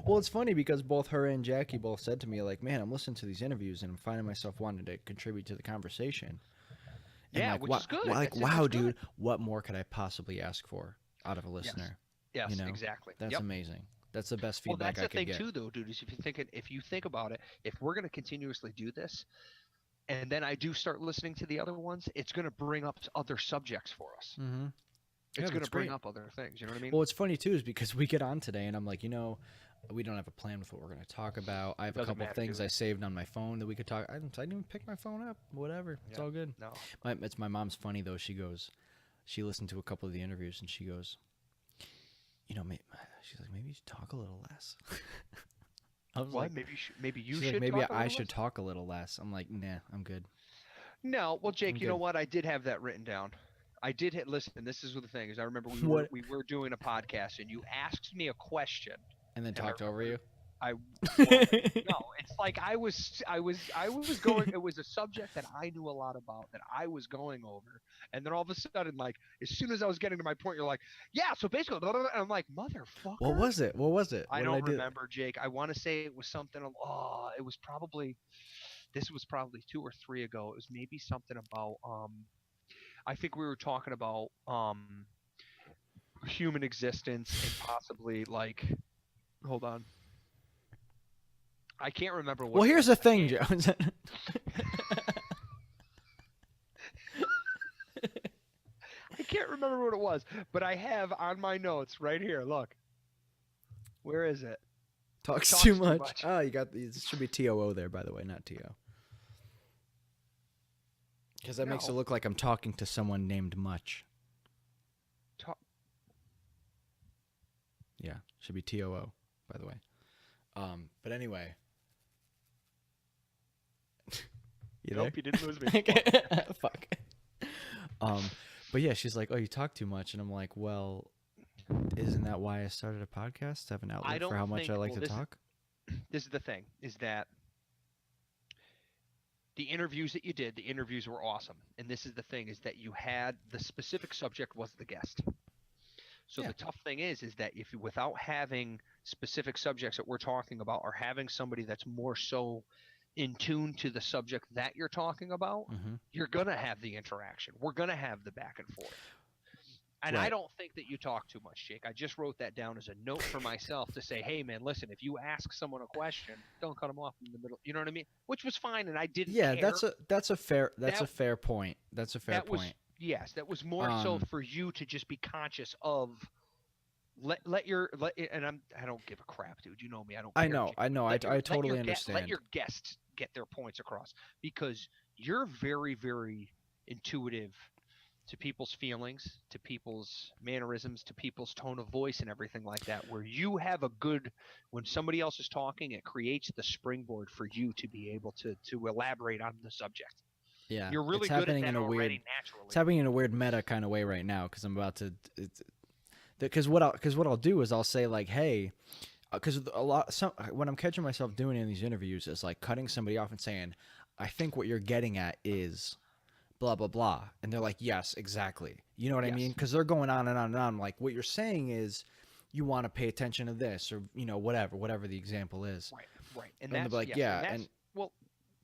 Well, it's funny because both her and Jackie both said to me, like, man, I'm listening to these interviews and I'm finding myself wanting to contribute to the conversation. And yeah, which is good. Like, wow, dude, what more could I possibly ask for out of a listener? Yes, you know? Exactly. That's amazing. That's the best feedback I could get. Well, that's the thing too, though, dude. Is if you think about it, if we're going to continuously do this, and then I do start listening to the other ones, it's going to bring up other subjects for us. Mm-hmm. It's going to bring up other things. You know what I mean? Well, it's funny too, is because we get on today, and I'm like, We don't have a plan with what we're going to talk about. I have a Doesn't couple matter, things dude. I saved on my phone that we could talk. I didn't even pick my phone up. Whatever. It's Yeah. all good. No. It's my mom's funny though. She listened to a couple of the interviews and she goes, she's like, maybe you should talk a little less. I was What? like, Maybe you she's should. like, maybe talk a I little should less? talk a little less. I'm like, nah, I'm good. No. Well, Jake, I'm you know good. what? I did have that written down. I did hit listen. This is what the thing is. I remember What? we were doing a podcast and you asked me a question. And then And I talked over you. I well, no, it's like I was going. It was a subject that I knew a lot about that I was going over, and then all of a sudden, like as soon as I was getting to my point, you're like, yeah. So basically, blah, blah, blah, and I'm like, motherfucker. What was it? What was it? I What did I don't do? remember, Jake. I want to say it was something. Oh, it was probably. This was probably 2 or 3 ago. It was maybe something about. I think we were talking about human existence and possibly like. Hold on. I can't remember what. Well, it here's was. the thing, Jones. I can't remember what it was, but I have on my notes right here. Look. Where is it? Talks Talks too too much. much. Oh, you got it should be TOO there, by the way, not TO. Because that makes it No. look like I'm talking to someone named Much. Ta- Yeah, should be TOO, by the way. But anyway. You there? Nope, you didn't lose me. Fuck. But yeah, she's like, "Oh, you talk too much," and I'm like, "Well, isn't that why I started a podcast? To have an outlet don't for how much think- I like well, to talk?" This is the thing: is that the interviews that you did, the interviews were awesome, and this is the thing: is that you had the specific subject was the guest. So Yeah. the tough thing is that if you, without having specific subjects that we're talking about, or having somebody that's more so in tune to the subject that you're talking about, Mm-hmm. you're gonna have the interaction. We're gonna have the back and forth. And I Right. don't think that you talk too much, Jake. I just wrote that down as a note for myself to say, hey, man, listen, if you ask someone a question, don't cut them off in the middle. You know what I mean? Which was fine, and I didn't Yeah, care. that's a fair That- fair point. That's a fair that was point. yes, that was more so Um, for you to just be conscious of let and I don't give a crap, dude. You know me. I don't. I care, know, Jake. I know, Let your- I let your totally Let understand. your guests get their points across because you're very, very intuitive to people's feelings, to people's mannerisms, to people's tone of voice and everything like that, where you have a good when somebody else is talking, it creates the springboard for you to be able to elaborate on the subject. Yeah, You're really it's good at happening that in a already weird. naturally. It's happening in a weird meta kind of way right now because I'm about to. Because what I'll do is I'll say like, hey, because when I'm catching myself doing in these interviews is like cutting somebody off and saying, I think what you're getting at is blah blah blah, and they're like, yes, exactly. You know what I mean? Yes. Because they're going on and on and on. Like what you're saying is, you want to pay attention to this or whatever the example is. Right. And they'll be like, yes, yeah, that's- and well,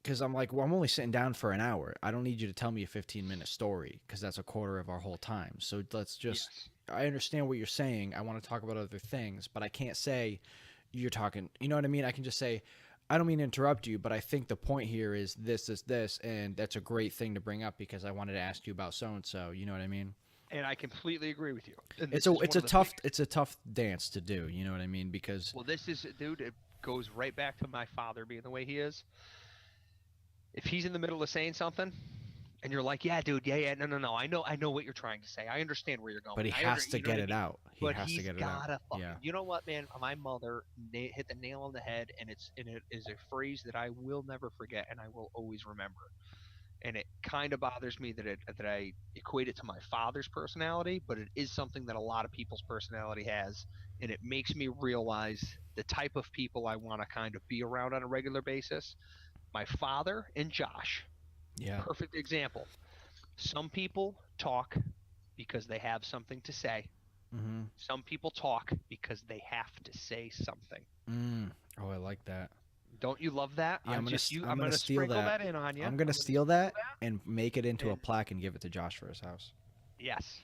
because I'm like, well, I'm only sitting down for an hour. I don't need you to tell me a 15-minute story because that's a quarter of our whole time. So let's just. yes. I understand what you're saying. I want to talk about other things, but I can't say you're talking. You know what I mean? I can just say, I don't mean to interrupt you, but I think the point here is this, and that's a great thing to bring up because I wanted to ask you about so and so. You know what I mean? And I completely agree with you. And It's this is a one of the tough dance to do. You know what I mean? Because Well, this is, dude, it goes right back to my father being the way he is. If he's in the middle of saying something, and you're like, yeah, dude, yeah, no, I know what you're trying to say. I understand where you're going. but he I has to you know what get I it mean? out. He But has he's to get it out. gotta fucking. Yeah. You know what, man? My mother hit the nail on the head, and it is a phrase that I will never forget, and I will always remember. And it kind of bothers me that I equate it to my father's personality, but it is something that a lot of people's personality has, and it makes me realize the type of people I want to kind of be around on a regular basis. My father and Josh, Yeah. perfect example. Some people talk because they have something to say. Mm-hmm. Some people talk because they have to say something. Oh, I like that. Don't you love that? Yeah, I'm I'm gonna gonna steal sprinkle that. that in on you. I'm gonna steal that and make it into a And- plaque and give it to Josh for his house. Yes,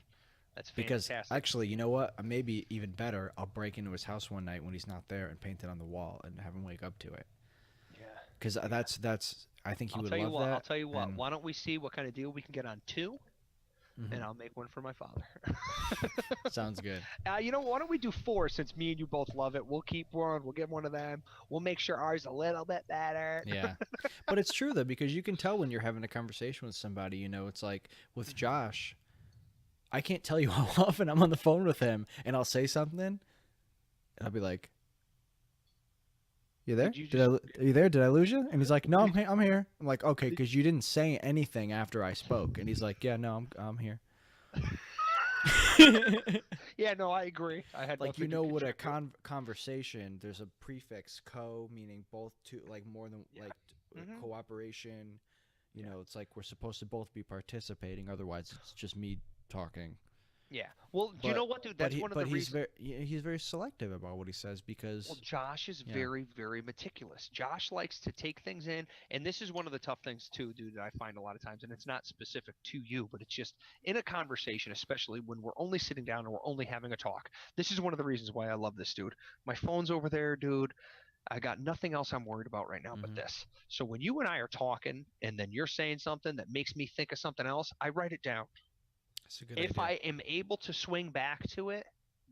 that's Because fantastic. actually, you know what? Maybe even better, I'll break into his house one night when he's not there and paint it on the wall and have him wake up to it. Yeah. Because that's I think he I'll would tell you love what. that. I'll tell you what. and- Why don't we see what kind of deal we can get on 2? and I'll make one for my father. Sounds good. You know, why don't we do 4 since me and you both love it? We'll keep one. We'll get one of them. We'll make sure ours a little bit better. Yeah. But it's true, though, because you can tell when you're having a conversation with somebody. You know, it's like with Josh, I can't tell you how often I'm on the phone with him, and I'll say something, and I'll be like, "You there? Are you there? Did I lose you?" And he's like, "No, I'm here." I'm like, "Okay," because you didn't say anything after I spoke, and he's like, "Yeah, no, I'm here." Yeah, no, I agree. I had Like, nothing you to know, what a contribute. conversation, there's a prefix "co," meaning both to, like, more than Yeah. like Mhm. cooperation. You Yeah. know, it's like we're supposed to both be participating. Otherwise, it's just me talking. Yeah. Well, do you know what, dude? That's one of the reasons. He's very selective about what he says Well, because Josh is yeah. very, very meticulous. Josh likes to take things in, and this is one of the tough things too, dude, that I find a lot of times, and it's not specific to you, but it's just in a conversation, especially when we're only sitting down and we're only having a talk. This is one of the reasons why I love this dude. My phone's over there, dude. I got nothing else I'm worried about right now but Mhm. this. So when you and I are talking, and then you're saying something that makes me think of something else, I write it down. That's a good If idea. I am able to swing back to it,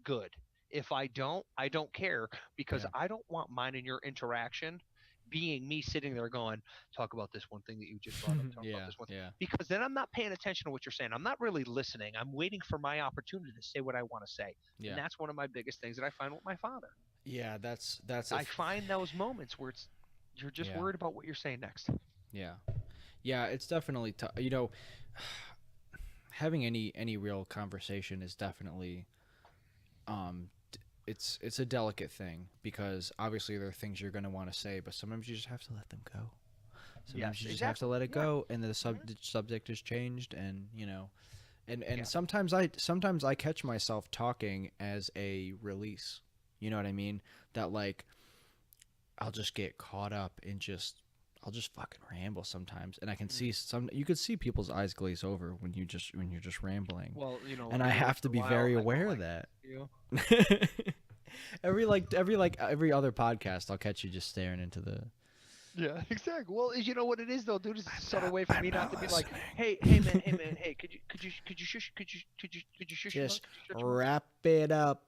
good. If I don't care because Yeah. I don't want mine and your interaction being me sitting there going, talk about this one thing that you just brought up, talk about Yeah. this one thing. Yeah. Because then I'm not paying attention to what you're saying. I'm not really listening. I'm waiting for my opportunity to say what I want to say. And Yeah. that's one of my biggest things that I find with my father. Yeah. That's I find those moments where you're just yeah. worried about what you're saying next. Yeah. Yeah. It's definitely tough. You know, having any real conversation is definitely it's a delicate thing because obviously there are things you're going to want to say, but sometimes you just have to let them go. Sometimes Yes, you just have to let it exactly. Yeah. go, and the Mhm. subject has changed, and you know, and Yeah. sometimes I catch myself talking as a release. You know what I mean? That like I'll just get caught up in just I'll just fucking ramble sometimes, and I can see you could see people's eyes glaze over when you're just rambling, Well, you know, and I every once have to in a be while, very I go aware of like, that. you. Every other podcast, I'll catch you just staring into the. Yeah, exactly. Well, you know what it is though, dude. It's a subtle way for I'm me not not to be like, listening. hey man, hey, could you shush, could you shush your mouth? Just Could you shut your mouth? wrap it up.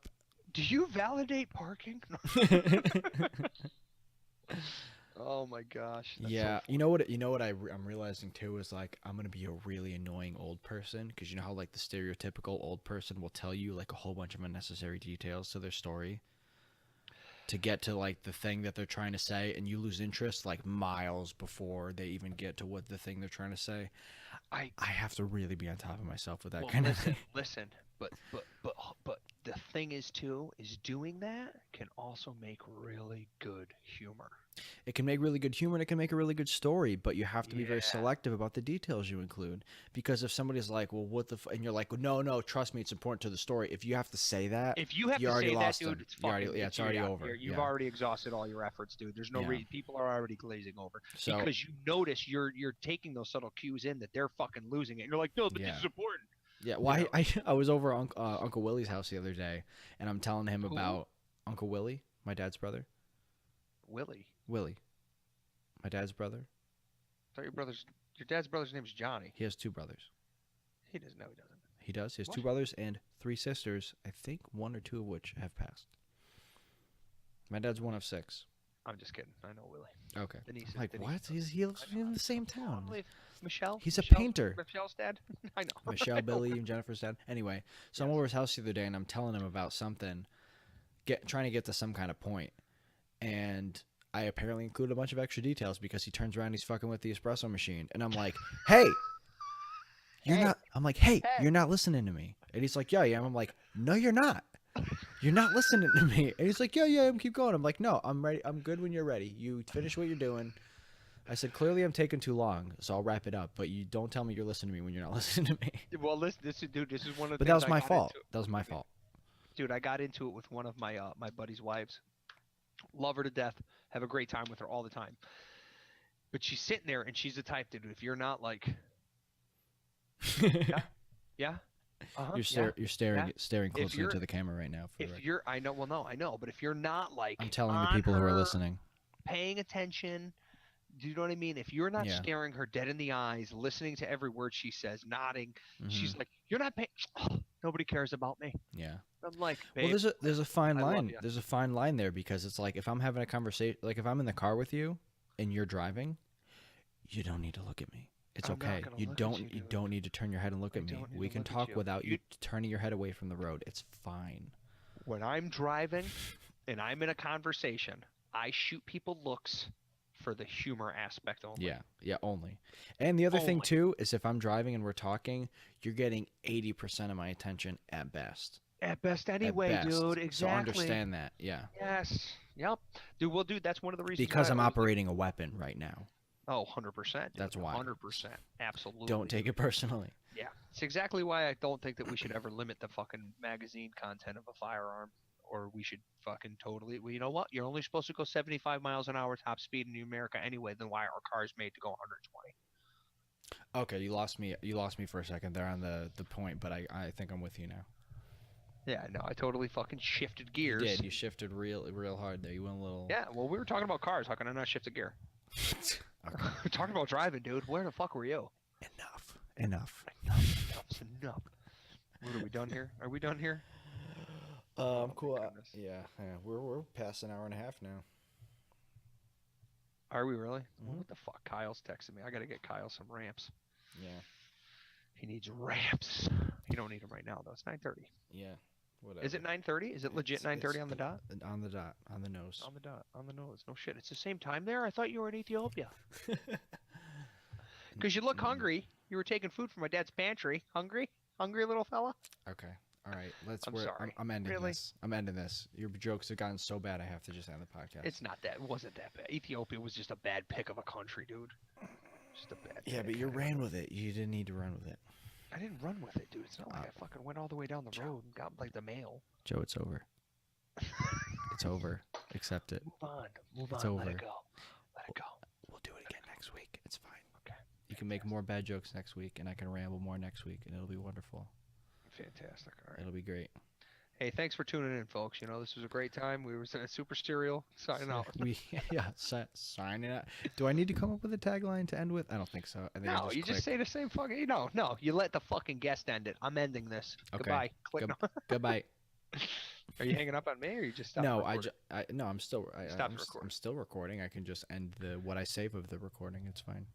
Do you validate parking? Oh my gosh, that's so Yeah, funny. you know what I'm realizing too is like I'm gonna be a really annoying old person because you know how like the stereotypical old person will tell you like a whole bunch of unnecessary details to their story to get to like the thing that they're trying to say, and you lose interest like miles before they even get to what the thing they're trying to say. I I have to really be on top of myself with that Well, kind of thing. listen, but the thing is too is doing that can also make really good humor. It can make really good humor and it can make a really good story, but you have to be very Yeah. selective about the details you include. Because if somebody's like, "Well, what the?" And you're like, "No, no, trust me, it's important to the story." If you have to say that, If you have you to already say that, lost dude, them. it's You already, fucking yeah, it's it's you. already Yeah, over. you've Yeah, already exhausted all your efforts, dude. There's no yeah. people are already glazing over So, because you notice you're taking those subtle cues in that they're fucking losing it. And you're like, no, but this yeah, is important. yeah. You Well, know I was over at Uncle Willie's house the other day, and I'm telling him who? about Uncle Willie, my dad's brother. Willie. Willie, my dad's brother. I thought your dad's brother's name's Johnny. He has two brothers. He doesn't know he doesn't. He does. He has two What? brothers and three sisters. I think one or two of which have passed. My dad's one of six. I'm just kidding. I know Willie. Okay. The niece, I'm like, the what? niece. He lives I know. in the same Oh, I town. believe Michelle. He's a Michelle's, painter. Michelle's dad. I know. Michelle, I know. Billy, and Jennifer's dad. Anyway, so I'm Yes. over his house the other day, and I'm telling him about something, trying to get to some kind of point, and I apparently include a bunch of extra details because he turns around, he's fucking with the espresso machine, and I'm like, hey, you're Hey, not. I'm like, hey, hey. you're not listening to me, and he's like, yeah, yeah. I'm like, no, you're not. You're not listening to me. And he's like, yeah, yeah, keep going. I'm like, no, I'm ready. I'm good when you're ready. You finish what you're doing. I said, clearly I'm taking too long, so I'll wrap it up. But you don't tell me you're listening to me when you're not listening to me. Well, listen, this is one of the But that things was I my got fault. into. That was my fault. Dude, I got into it with one of my buddy's wives. Love her to death. Have a great time with her all the time. But she's sitting there and she's the type, dude. If you're not like, yeah, yeah, You're yeah, yeah. staring If closely you're into the camera right now. For the if record. you're, I know, well, no, I know. But if you're not I'm like telling the on people who are her, listening. paying attention, do you know what I mean? If you're not Yeah. staring her dead in the eyes, listening to every word she says, nodding, she's Mhm. like, "You're not paying. Nobody cares about me." Yeah. I'm like, Well, "Babe, there's a fine I love line. you. There's a fine line there because it's like if I'm having a conversation, like if I'm in the car with you and you're driving, you don't need to look at me. It's I'm not okay. gonna You look at don't you, you dude. don't need to turn your head and look I at me. don't need We to can look at talk you. without you turning your head away from the road. It's fine. When I'm driving and I'm in a conversation, I shoot people looks for the humor aspect only. Yeah. Yeah, only. And the other thing Only. too is if I'm driving and we're talking, you're getting 80% of my attention at best. At best, At anyway, best. dude. So Exactly. understand that. Yeah. Yes. Yep. Dude, well, dude, that's one of the reasons Because why I'm I was like, operating a weapon right now. oh, 100%, dude. That's why. 100%. Absolutely. Don't take it personally. Yeah. It's exactly why I don't think that we should ever limit the fucking magazine content of a firearm. Or we should fucking totally. Well, you know what? You're only supposed to go 75 miles an hour top speed in America anyway. Then why are cars made to go 120? Okay, you lost me. You lost me for a second there on the point, but I think I'm with you now. Yeah, no, I totally fucking shifted You gears. did. You shifted real hard there. You went a little. Yeah, well, we were talking about cars. How can I not shift a gear? Okay. We're talking about driving, dude. Where the fuck were you? Enough. Enough. Enough's enough. What are we done here? Are we done here? Oh, Cool. my goodness. Yeah. We're past an hour and a half now. Are we really? Well, Mhm. what the fuck? Kyle's texting me. I gotta get Kyle some ramps. Yeah. He needs ramps. You don't need them right now though. It's 9:30. Yeah. Whatever. Is it 9:30? Is it legit 9:30 on the dot? On the dot. On the nose. On the dot. On the nose. No shit. It's the same time there. I thought you were in Ethiopia. Because you look hungry. You were taking food from my dad's pantry. Hungry? Hungry little fella? Okay. All right. Let's. I'm we're- sorry. I'm ending Really? this. I'm ending this. Your jokes have gotten so bad. I have to just end the podcast. It's not that. It wasn't that bad. Ethiopia was just a bad pick of a country, dude. Just a bad. Yeah, pick. but you ran with it. You didn't need to run with it. I didn't run with it, dude. It's not like I fucking went all the way down the road and got like the mail. Joe, it's over. It's over. Accept it. Move on. Move It's on. Let over. it go. Let it go. We'll do it again next week. It's fine. Okay. You can make more bad jokes next week, and I can ramble more next week, and it'll be wonderful. Fantastic. All right. It'll be great. Hey, thanks for tuning in, folks. You know, this was a great time. We were super serial signing out. Signing out. Do I need to come up with a tagline to end with? I don't think so. I think I No, you just say the same fucking. No. You let the fucking guest end it. I'm ending this. Okay. Goodbye. Click. Goodbye. Are you hanging up on me, or you just stopped? No, recording? no, I'm still. Stopped I'm recording. still recording. I can just end what I save of the recording. It's fine.